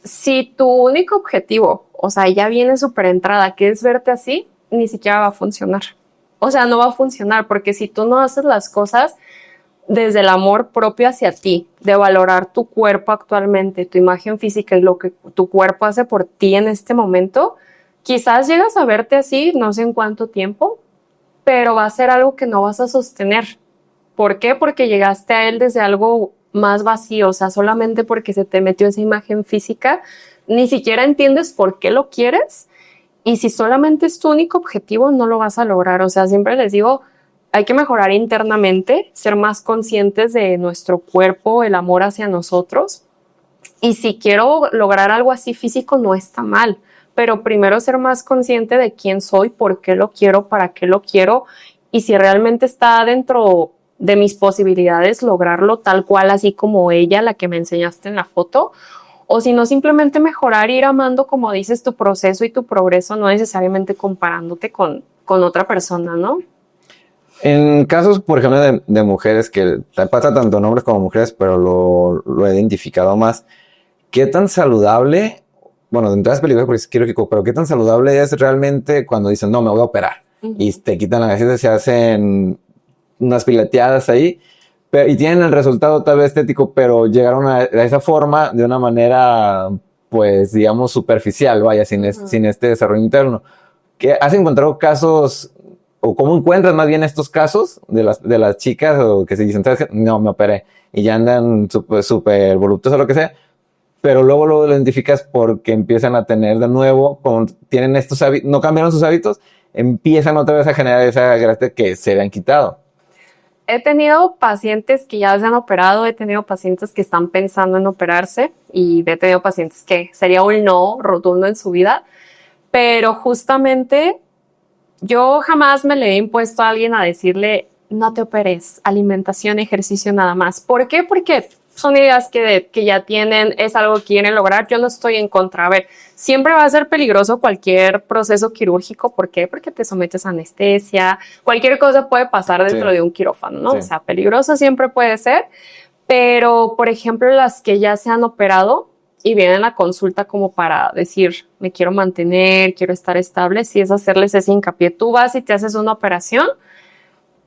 si tu único objetivo, o sea, ya viene súper entrada, que es verte así, ni siquiera va a funcionar. O sea, no va a funcionar porque si tú no haces las cosas desde el amor propio hacia ti, de valorar tu cuerpo actualmente, tu imagen física y lo que tu cuerpo hace por ti en este momento, quizás llegas a verte así, no sé en cuánto tiempo, pero va a ser algo que no vas a sostener. ¿Por qué? Porque llegaste a él desde algo más vacío, o sea, solamente porque se te metió esa imagen física, ni siquiera entiendes por qué lo quieres y si solamente es tu único objetivo, no lo vas a lograr. O sea, siempre les digo, hay que mejorar internamente, ser más conscientes de nuestro cuerpo, el amor hacia nosotros. Y si quiero lograr algo así físico, no está mal, pero primero ser más consciente de quién soy, por qué lo quiero, para qué lo quiero y si realmente está dentro de mis posibilidades lograrlo tal cual, así como ella, la que me enseñaste en la foto, o si no, simplemente mejorar, ir amando, como dices, tu proceso y tu progreso, no necesariamente comparándote con otra persona, ¿no? En casos, por ejemplo, de mujeres, que pasa tanto en hombres como mujeres, pero lo he identificado más, ¿qué tan saludable, bueno, de entrada es peligroso porque es quirúrgico, pero qué tan saludable es realmente cuando dicen, no, me voy a operar? Y te quitan la grasa, se hacen unas pilateadas ahí, y tienen el resultado tal vez estético, pero llegaron a esa forma de una manera, pues, digamos, superficial, vaya, sin este desarrollo interno. ¿Qué has encontrado casos, o cómo encuentras más bien estos casos de las chicas o que se dicen, ¿sabes qué? No, me operé, y ya andan súper voluptuosas o lo que sea, pero luego lo identificas porque empiezan a tener de nuevo, como tienen estos hábitos, no cambiaron sus hábitos, empiezan otra vez a generar esa grasa que se habían quitado? He tenido pacientes que ya se han operado, he tenido pacientes que están pensando en operarse y he tenido pacientes que sería un no rotundo en su vida, pero justamente yo jamás me le he impuesto a alguien a decirle no te operes, alimentación, ejercicio nada más. ¿Por qué? Porque son ideas que ya tienen, es algo que quieren lograr. Yo no estoy en contra. A ver, siempre va a ser peligroso cualquier proceso quirúrgico. ¿Por qué? Porque te sometes a anestesia. Cualquier cosa puede pasar dentro de un quirófano, ¿no? Sí. O sea, peligroso siempre puede ser. Pero, por ejemplo, las que ya se han operado y vienen a consulta como para decir, me quiero mantener, quiero estar estable, si es hacerles ese hincapié. Tú vas y te haces una operación,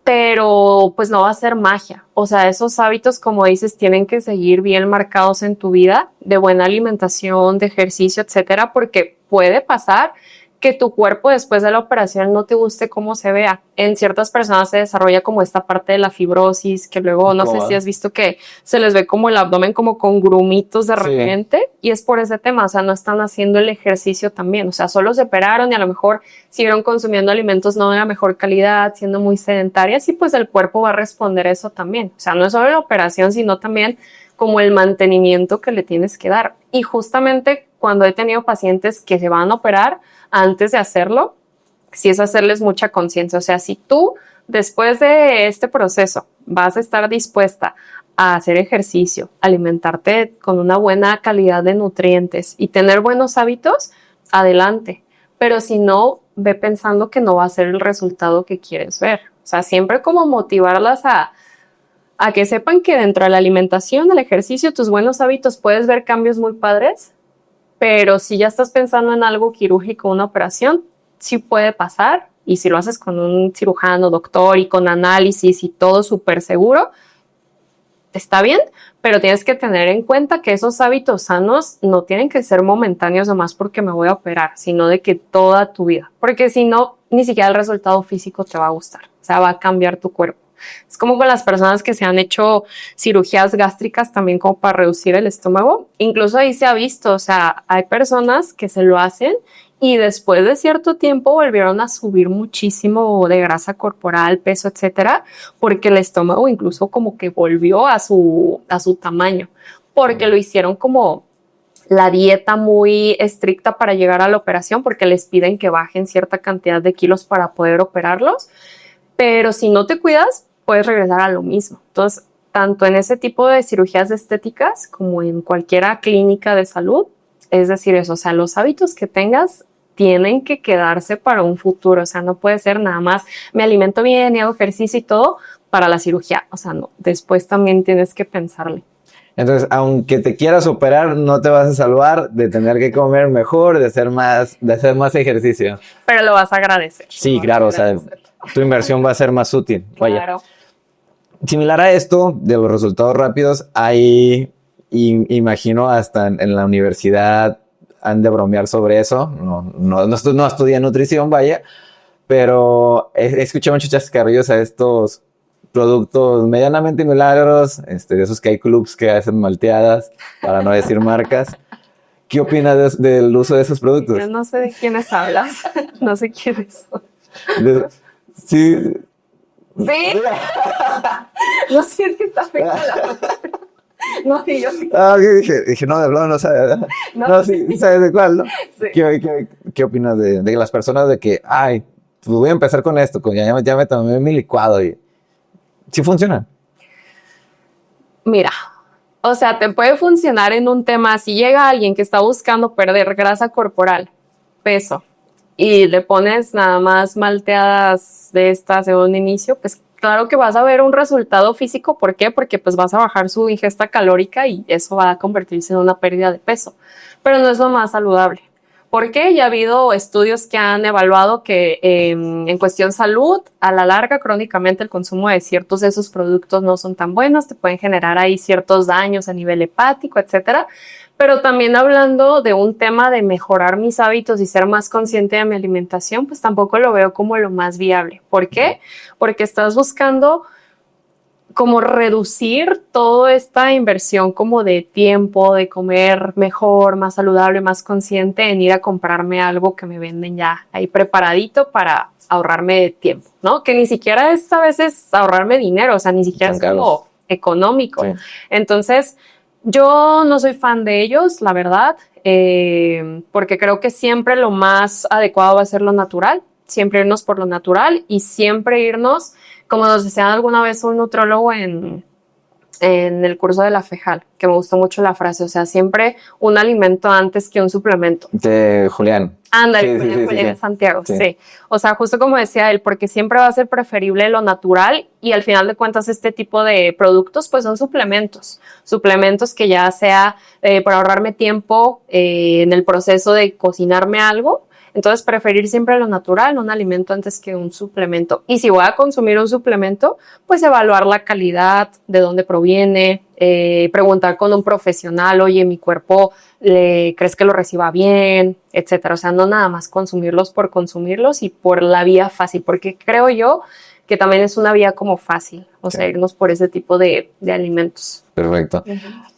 pero pues no va a ser magia. O sea, esos hábitos, como dices, tienen que seguir bien marcados en tu vida, de buena alimentación, de ejercicio, etcétera, porque puede pasar que tu cuerpo después de la operación no te guste cómo se vea. En ciertas personas se desarrolla como esta parte de la fibrosis, que luego no sé si has visto que se les ve como el abdomen como con grumitos de repente, y es por ese tema, o sea, no están haciendo el ejercicio también, o sea, solo se operaron y a lo mejor siguieron consumiendo alimentos no de la mejor calidad, siendo muy sedentarias y pues el cuerpo va a responder eso también. O sea, no es solo la operación, sino también como el mantenimiento que le tienes que dar. Y justamente cuando he tenido pacientes que se van a operar, antes de hacerlo, sí es hacerles mucha conciencia. O sea, si tú después de este proceso vas a estar dispuesta a hacer ejercicio, alimentarte con una buena calidad de nutrientes y tener buenos hábitos, adelante. Pero si no, ve pensando que no va a ser el resultado que quieres ver. O sea, siempre como motivarlas a que sepan que dentro de la alimentación, el ejercicio, tus buenos hábitos, puedes ver cambios muy padres, pero si ya estás pensando en algo quirúrgico, una operación, sí puede pasar, y si lo haces con un cirujano, doctor y con análisis y todo súper seguro, está bien, pero tienes que tener en cuenta que esos hábitos sanos no tienen que ser momentáneos nomás porque me voy a operar, sino de que toda tu vida, porque si no, ni siquiera el resultado físico te va a gustar, o sea, va a cambiar tu cuerpo. Es como con las personas que se han hecho cirugías gástricas también como para reducir el estómago. Incluso ahí se ha visto, o sea, hay personas que se lo hacen y después de cierto tiempo volvieron a subir muchísimo de grasa corporal, peso, etcétera, porque el estómago incluso como que volvió a su tamaño, porque lo hicieron como la dieta muy estricta para llegar a la operación, porque les piden que bajen cierta cantidad de kilos para poder operarlos, pero si no te cuidas, puedes regresar a lo mismo. Entonces, tanto en ese tipo de cirugías estéticas como en cualquier clínica de salud, es decir, eso, o sea, los hábitos que tengas tienen que quedarse para un futuro, o sea, no puede ser nada más me alimento bien y hago ejercicio y todo para la cirugía, o sea, no, después también tienes que pensarle. Entonces, aunque te quieras operar, no te vas a salvar de tener que comer mejor, de hacer más ejercicio. Pero lo vas a agradecer. Sí, claro, o sea, tu inversión va a ser más útil. Vaya. Claro. Similar a esto, de los resultados rápidos, hay, imagino, hasta en la universidad han de bromear sobre eso. No estudié nutrición, vaya, pero he escuchado muchos chascarrillos a estos productos medianamente milagros, de esos que hay clubs que hacen malteadas, para no decir marcas. ¿Qué opinas del uso de esos productos? Yo no sé de quiénes hablas, no sé quiénes son. Sí. ¿Sí? No sé, es que está feo la... No, sí, yo sí. Ah, dije, no, de hablado no sabes. No, sí, sabes de cuál, ¿no? Sí. ¿Qué opinas de las personas de que, ay, pues voy a empezar con esto, ya me tomé mi licuado y... ¿Sí funciona? Mira, o sea, te puede funcionar en un tema, si llega alguien que está buscando perder grasa corporal, peso, y le pones nada más malteadas de estas de un inicio, pues claro que vas a ver un resultado físico. ¿Por qué? Porque pues vas a bajar su ingesta calórica y eso va a convertirse en una pérdida de peso, pero no es lo más saludable. ¿Por qué? Ya ha habido estudios que han evaluado que en cuestión salud, a la larga, crónicamente, el consumo de ciertos de esos productos no son tan buenos, te pueden generar ahí ciertos daños a nivel hepático, etcétera. Pero también hablando de un tema de mejorar mis hábitos y ser más consciente de mi alimentación, pues tampoco lo veo como lo más viable. ¿Por qué? Porque estás buscando como reducir toda esta inversión como de tiempo, de comer mejor, más saludable, más consciente en ir a comprarme algo que me venden ya ahí preparadito para ahorrarme tiempo, ¿no? Que ni siquiera es a veces ahorrarme dinero, o sea, ni siquiera es como económico. Sí. Entonces, yo no soy fan de ellos, la verdad, porque creo que siempre lo más adecuado va a ser lo natural, siempre irnos por lo natural y siempre irnos, como nos decía alguna vez un nutriólogo en el curso de la FEJAL, que me gustó mucho la frase, o sea, siempre un alimento antes que un suplemento. De Julián. Ándale, sí, Julián Santiago, sí. O sea, justo como decía él, porque siempre va a ser preferible lo natural y al final de cuentas este tipo de productos pues son suplementos que ya sea para ahorrarme tiempo en el proceso de cocinarme algo. Entonces, preferir siempre lo natural, un alimento antes que un suplemento. Y si voy a consumir un suplemento, pues evaluar la calidad, de dónde proviene, preguntar con un profesional, oye, mi cuerpo, ¿crees que lo reciba bien? Etcétera. O sea, no nada más consumirlos por consumirlos y por la vía fácil, porque creo yo que también es una vía como fácil, o sea, irnos por ese tipo de alimentos. Perfecto.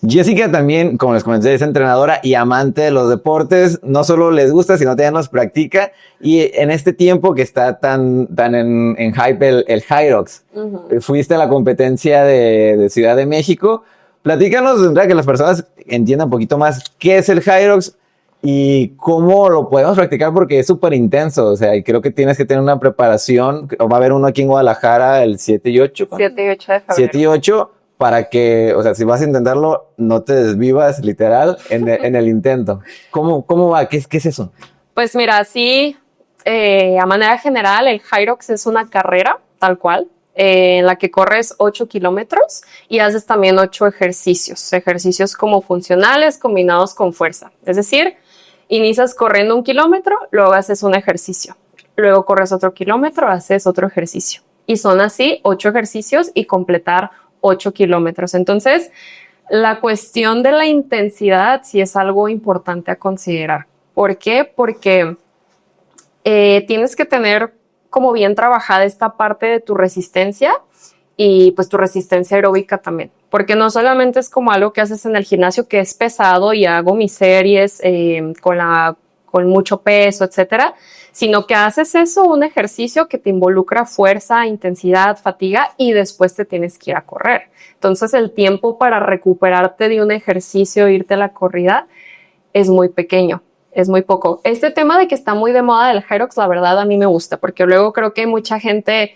Jessica también, como les comenté, es entrenadora y amante de los deportes. No solo les gusta, sino también los practica. Y en este tiempo que está tan en hype el Hyrox, fuiste a la competencia de Ciudad de México. Platícanos, para que las personas entiendan un poquito más qué es el Hyrox y cómo lo podemos practicar, porque es súper intenso. O sea, y creo que tienes que tener una preparación. Va a haber uno aquí en Guadalajara el 7 y 8. 7 y 8 de febrero. 7 y 8. Para que, o sea, si vas a intentarlo, no te desvivas literal en el intento. ¿Cómo va? ¿Qué es eso? Pues mira, sí, a manera general, el Hyrox es una carrera, tal cual, en la que corres 8 kilómetros y haces también 8 ejercicios como funcionales combinados con fuerza. Es decir, inicias corriendo 1 kilómetro, luego haces un ejercicio, luego corres otro kilómetro, haces otro ejercicio. Y son así 8 ejercicios y completar 8 kilómetros. Entonces, la cuestión de la intensidad sí es algo importante a considerar. ¿Por qué? Porque tienes que tener como bien trabajada esta parte de tu resistencia y pues tu resistencia aeróbica también. Porque no solamente es como algo que haces en el gimnasio que es pesado y hago mis series con mucho peso, etcétera, sino que haces eso, un ejercicio que te involucra fuerza, intensidad, fatiga y después te tienes que ir a correr. Entonces el tiempo para recuperarte de un ejercicio, irte a la corrida, es muy pequeño, es muy poco. Este tema de que está muy de moda del Hyrox, la verdad a mí me gusta, porque luego creo que mucha gente,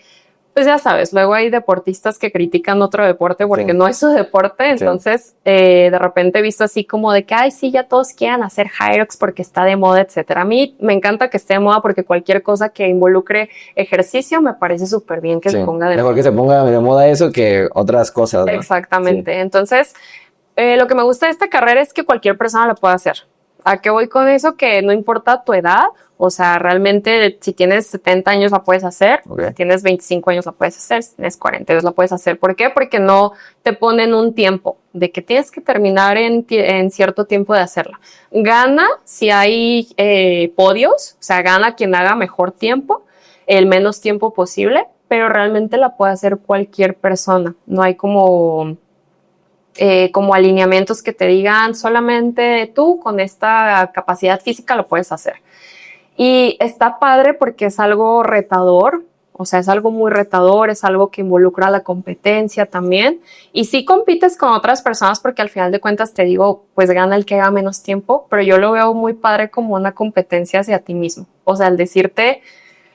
pues ya sabes, luego hay deportistas que critican otro deporte porque no es su deporte, entonces de repente he visto así como de que, ay, sí, ya todos quieran hacer Hyrox porque está de moda, etcétera. A mí me encanta que esté de moda porque cualquier cosa que involucre ejercicio me parece súper bien que se ponga de moda. Mejor que se ponga de moda eso que otras cosas, ¿no? Exactamente. Entonces, lo que me gusta de esta carrera es que cualquier persona la puede hacer. ¿A qué voy con eso? Que no importa tu edad, o sea, realmente si tienes 70 años la puedes hacer, si tienes 25 años la puedes hacer, si tienes 40 años la puedes hacer. ¿Por qué? Porque no te ponen un tiempo de que tienes que terminar en cierto tiempo de hacerla. Gana si hay podios, o sea, gana quien haga mejor tiempo, el menos tiempo posible, pero realmente la puede hacer cualquier persona. No hay como alineamientos que te digan solamente tú con esta capacidad física lo puedes hacer. Y está padre porque es algo retador, o sea, es algo muy retador, es algo que involucra la competencia también. Y sí compites con otras personas porque al final de cuentas te digo, pues gana el que haga menos tiempo, pero yo lo veo muy padre como una competencia hacia ti mismo. O sea, al decirte,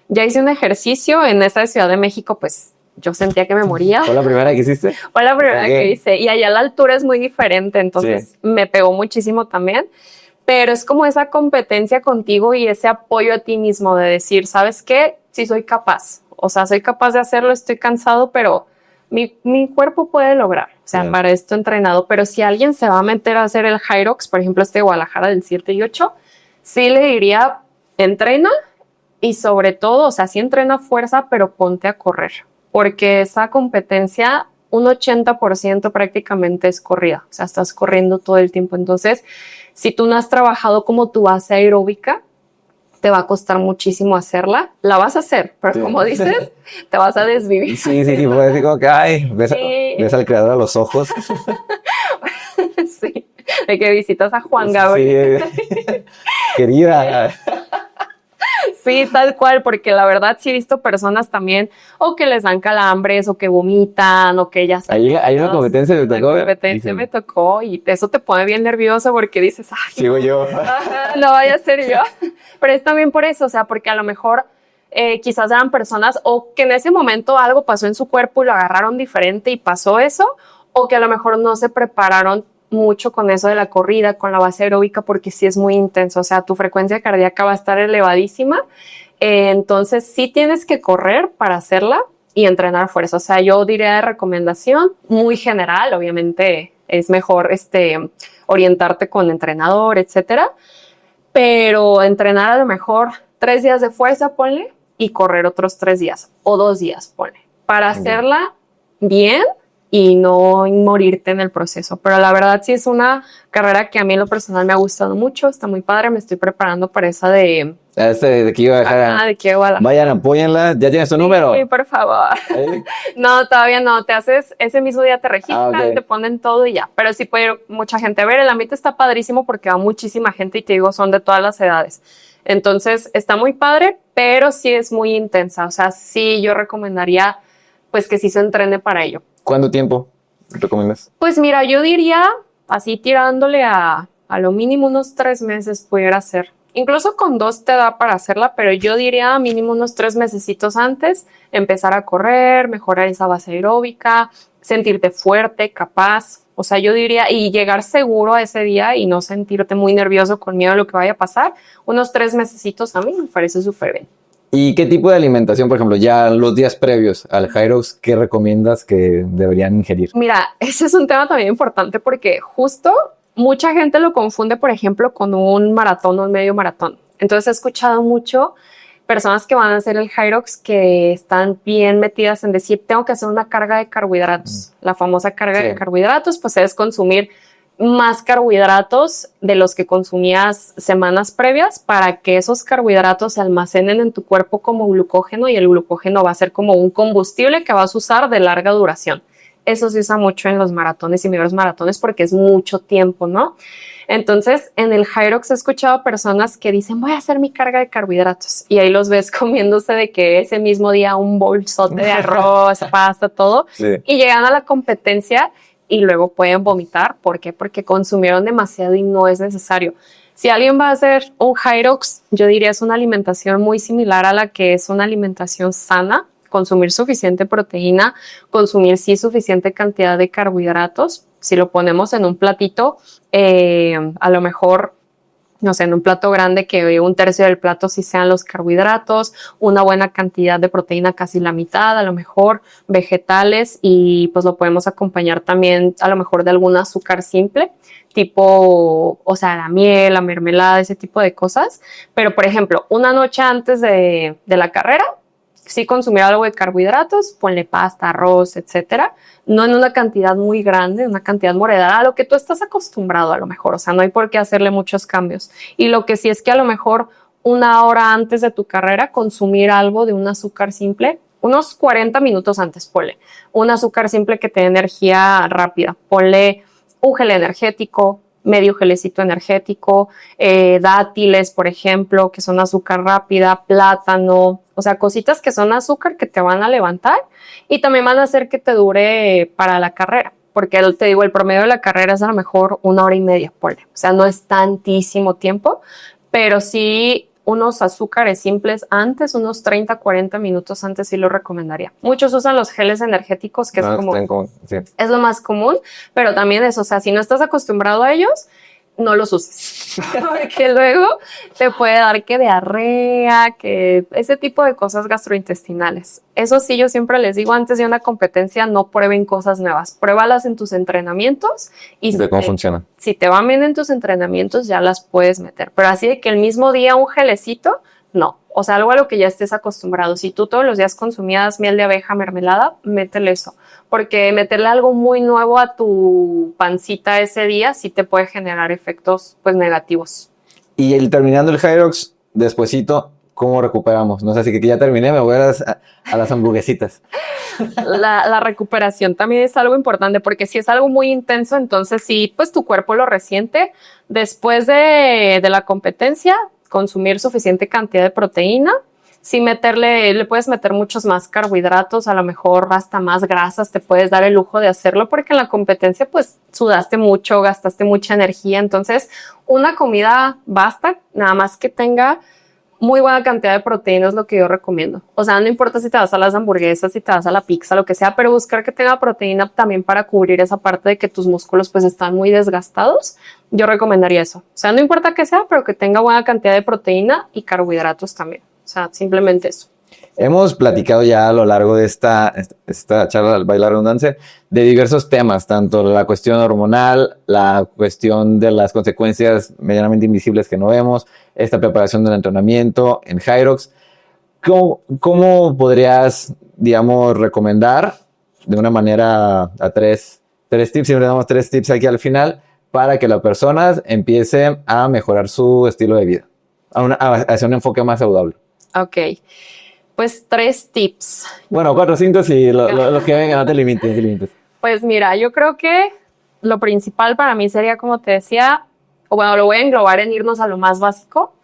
ya hice un ejercicio en esta Ciudad de México, pues yo sentía que me moría. ¿Fue la primera que hiciste? Fue la primera que hice. Y allá la altura es muy diferente, entonces me pegó muchísimo también. Pero es como esa competencia contigo y ese apoyo a ti mismo de decir, ¿sabes qué? Sí soy capaz. O sea, soy capaz de hacerlo, estoy cansado, pero mi cuerpo puede lograr. O sea, para esto he entrenado. Pero si alguien se va a meter a hacer el Hyrox, por ejemplo, este de Guadalajara del 7 y 8, sí le diría, entrena y sobre todo, o sea, sí entrena fuerza, pero ponte a correr. Porque esa competencia, un 80% prácticamente es corrida, o sea, estás corriendo todo el tiempo. Entonces, si tú no has trabajado como tu base aeróbica, te va a costar muchísimo hacerla. La vas a hacer, pero como dices, te vas a desvivir. Sí, puedes decir como que, ay, ves al creador a los ojos. Sí, de que visitas a Juan Gabriel. Sí, querida. Sí, tal cual, porque la verdad sí he visto personas también o que les dan calambres o que vomitan o que ya están. Hay una competencia que te tocó. Una competencia me tocó y eso te pone bien nervioso porque dices, ay, sigo yo. No vaya a ser yo. Pero es también por eso, o sea, porque a lo mejor quizás eran personas o que en ese momento algo pasó en su cuerpo y lo agarraron diferente y pasó eso, o que a lo mejor no se prepararon mucho con eso de la corrida, con la base aeróbica, porque sí es muy intenso, o sea, tu frecuencia cardíaca va a estar elevadísima, entonces sí tienes que correr para hacerla y entrenar fuerza. O sea, yo diría de recomendación muy general, obviamente es mejor orientarte con entrenador, etcétera, pero entrenar a lo mejor 3 días de fuerza, ponle, y correr otros 3 días o 2 días, ponle, para hacerla bien y no morirte en el proceso. Pero la verdad sí es una carrera que a mí en lo personal me ha gustado mucho, está muy padre, me estoy preparando para esa de aquí iba a dejar. de aquí a Guadalajara. Vayan, apóyenla, ¿ya tienes tu número? Sí, por favor. No, todavía no, te haces, ese mismo día te registras, te ponen todo y ya. Pero sí puede ir mucha gente a ver, el ambiente está padrísimo porque va muchísima gente y te digo, son de todas las edades. Entonces está muy padre, pero sí es muy intensa, o sea, sí yo recomendaría pues que sí se entrene para ello. ¿Cuánto tiempo recomiendas? Pues mira, yo diría, así tirándole a lo mínimo unos 3 meses pudiera ser. Incluso con 2 te da para hacerla, pero yo diría mínimo unos 3 mesecitos antes, empezar a correr, mejorar esa base aeróbica, sentirte fuerte, capaz. O sea, yo diría, y llegar seguro a ese día y no sentirte muy nervioso con miedo a lo que vaya a pasar, unos 3 mesecitos a mí me parece súper bien. ¿Y qué tipo de alimentación, por ejemplo, ya los días previos al Hyrox, qué recomiendas que deberían ingerir? Mira, ese es un tema también importante porque justo mucha gente lo confunde, por ejemplo, con un maratón o un medio maratón. Entonces he escuchado mucho personas que van a hacer el Hyrox que están bien metidas en decir, tengo que hacer una carga de carbohidratos. La famosa carga de carbohidratos, pues es consumir más carbohidratos de los que consumías semanas previas para que esos carbohidratos se almacenen en tu cuerpo como glucógeno y el glucógeno va a ser como un combustible que vas a usar de larga duración. Eso se usa mucho en los maratones y medios maratones porque es mucho tiempo, ¿no? Entonces, en el Hyrox he escuchado personas que dicen, voy a hacer mi carga de carbohidratos. Y ahí los ves comiéndose de que ese mismo día un bolsote de arroz, pasta, todo. Sí. Y llegan a la competencia y luego pueden vomitar. ¿Por qué? Porque consumieron demasiado y no es necesario. Si alguien va a hacer un Hyrox, yo diría es una alimentación muy similar a la que es una alimentación sana. Consumir suficiente proteína, consumir sí suficiente cantidad de carbohidratos. Si lo ponemos en un platito, a lo mejor, no sé, en un plato grande que un tercio del plato sí sean los carbohidratos, una buena cantidad de proteína, casi la mitad, a lo mejor vegetales y pues lo podemos acompañar también a lo mejor de algún azúcar simple, tipo, o sea, la miel, la mermelada, ese tipo de cosas. Pero, por ejemplo, una noche antes de la carrera, sí consumir algo de carbohidratos, ponle pasta, arroz, etcétera, no en una cantidad muy grande, una cantidad moderada, a lo que tú estás acostumbrado a lo mejor, o sea, no hay por qué hacerle muchos cambios. Y lo que sí es que a lo mejor una hora antes de tu carrera consumir algo de un azúcar simple, unos 40 minutos antes, ponle un azúcar simple que te dé energía rápida, ponle un gel energético, medio gelecito energético, dátiles, por ejemplo, que son azúcar rápida, plátano, o sea, cositas que son azúcar que te van a levantar y también van a hacer que te dure para la carrera, porque te digo, el promedio de la carrera es a lo mejor 1 hora y media, o sea, no es tantísimo tiempo, pero sí unos azúcares simples antes, unos 30, 40 minutos antes sí lo recomendaría. Muchos usan los geles energéticos, que es es lo más común, pero también eso, o sea, si no estás acostumbrado a ellos, no los uses, porque luego te puede dar que diarrea, que ese tipo de cosas gastrointestinales. Eso sí, yo siempre les digo, antes de una competencia no prueben cosas nuevas, pruébalas en tus entrenamientos y de cómo funciona. Si te van bien en tus entrenamientos ya las puedes meter, pero así de que el mismo día un gelecito, no. O sea, algo a lo que ya estés acostumbrado. Si tú todos los días consumías miel de abeja, mermelada, métele eso. Porque meterle algo muy nuevo a tu pancita ese día sí te puede generar efectos pues negativos. Y terminando el Hyrox, despuesito, ¿cómo recuperamos? No sé, así que ya terminé, me voy a las hamburguesitas. La recuperación también es algo importante porque si es algo muy intenso, entonces sí, pues tu cuerpo lo resiente. Después de la competencia, consumir suficiente cantidad de proteína, sin le puedes meter muchos más carbohidratos, a lo mejor hasta más grasas, te puedes dar el lujo de hacerlo porque en la competencia pues sudaste mucho, gastaste mucha energía, entonces una comida basta, nada más que tenga muy buena cantidad de proteína es lo que yo recomiendo. O sea, no importa si te vas a las hamburguesas, si te vas a la pizza, lo que sea, pero buscar que tenga proteína también para cubrir esa parte de que tus músculos pues están muy desgastados. Yo recomendaría eso. O sea, no importa qué sea, pero que tenga buena cantidad de proteína y carbohidratos también. O sea, simplemente eso. Hemos platicado ya a lo largo de esta charla, valga la redundancia, de diversos temas, tanto la cuestión hormonal, la cuestión de las consecuencias medianamente invisibles que no vemos, esta preparación del entrenamiento en Hyrox. ¿Cómo podrías, digamos, recomendar de una manera a tres tips, siempre damos 3 tips aquí al final, para que las personas empiecen a mejorar su estilo de vida, hacia un enfoque más saludable? Ok. Pues 3 tips. Bueno, 4 o 5 si los que vengan, no te limites. Pues mira, yo creo que lo principal para mí sería, como te decía, o bueno, lo voy a englobar en irnos a lo más básico,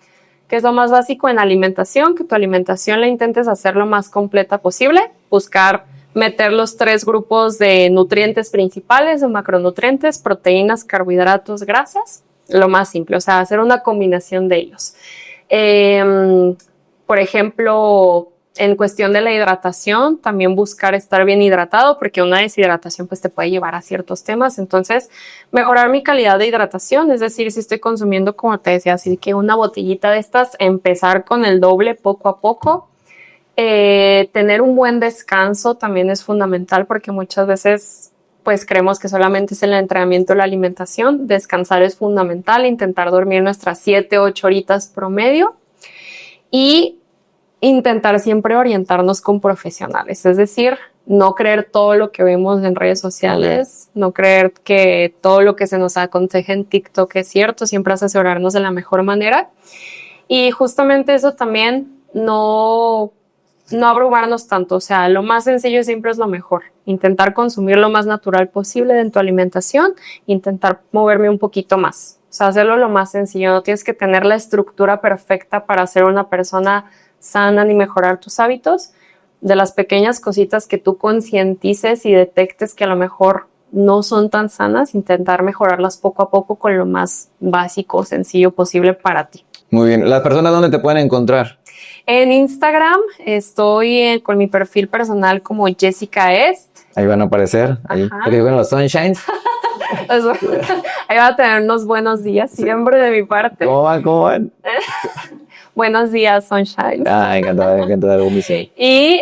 que es lo más básico en alimentación, que tu alimentación la intentes hacer lo más completa posible, buscar meter los 3 grupos de nutrientes principales, de macronutrientes, proteínas, carbohidratos, grasas, lo más simple, o sea, hacer una combinación de ellos. Por ejemplo, en cuestión de la hidratación, también buscar estar bien hidratado, porque una deshidratación pues te puede llevar a ciertos temas. Entonces, mejorar mi calidad de hidratación, es decir, si estoy consumiendo, como te decía, así que una botellita de estas, empezar con el doble poco a poco. Tener un buen descanso también es fundamental, porque muchas veces pues creemos que solamente es el entrenamiento o la alimentación. Descansar es fundamental, intentar dormir nuestras 7, 8 horitas promedio. Y intentar siempre orientarnos con profesionales, es decir, no creer todo lo que vemos en redes sociales, no creer que todo lo que se nos aconseja en TikTok es cierto, siempre asesorarnos de la mejor manera. Y justamente eso también, no abrumarnos tanto, o sea, lo más sencillo siempre es lo mejor. Intentar consumir lo más natural posible en tu alimentación, intentar moverme un poquito más. O sea, hacerlo lo más sencillo, no tienes que tener la estructura perfecta para ser una persona sana ni mejorar tus hábitos. De las pequeñas cositas que tú concientices y detectes que a lo mejor no son tan sanas, intentar mejorarlas poco a poco con lo más básico, sencillo posible para ti. Muy bien. ¿Las personas dónde te pueden encontrar? En Instagram estoy con mi perfil personal como Jessica Est. Ahí van a aparecer. Ahí te digo en los sunshines. Ahí va a tener unos buenos días siempre de mi parte. ¿Cómo van? ¿Cómo van? Buenos días, Sunshine. Encantado. Y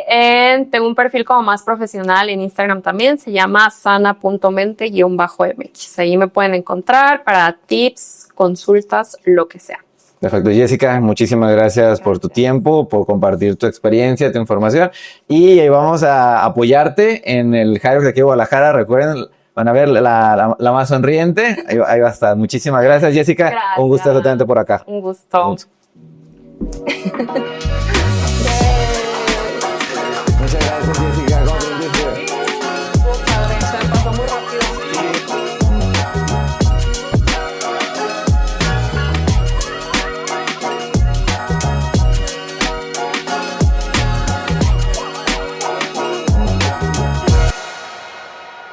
tengo un perfil como más profesional en Instagram también, se llama sana.mente_mx. Ahí me pueden encontrar para tips, consultas, lo que sea. Perfecto, Jessica, muchísimas gracias por tu tiempo, por compartir tu experiencia, tu información. Y vamos a apoyarte en el Hyrox de aquí de Guadalajara. Recuerden, van a ver la más sonriente. Ahí va a estar. Muchísimas gracias, Jessica. Gracias. Un gusto tenerte por acá. Un gusto.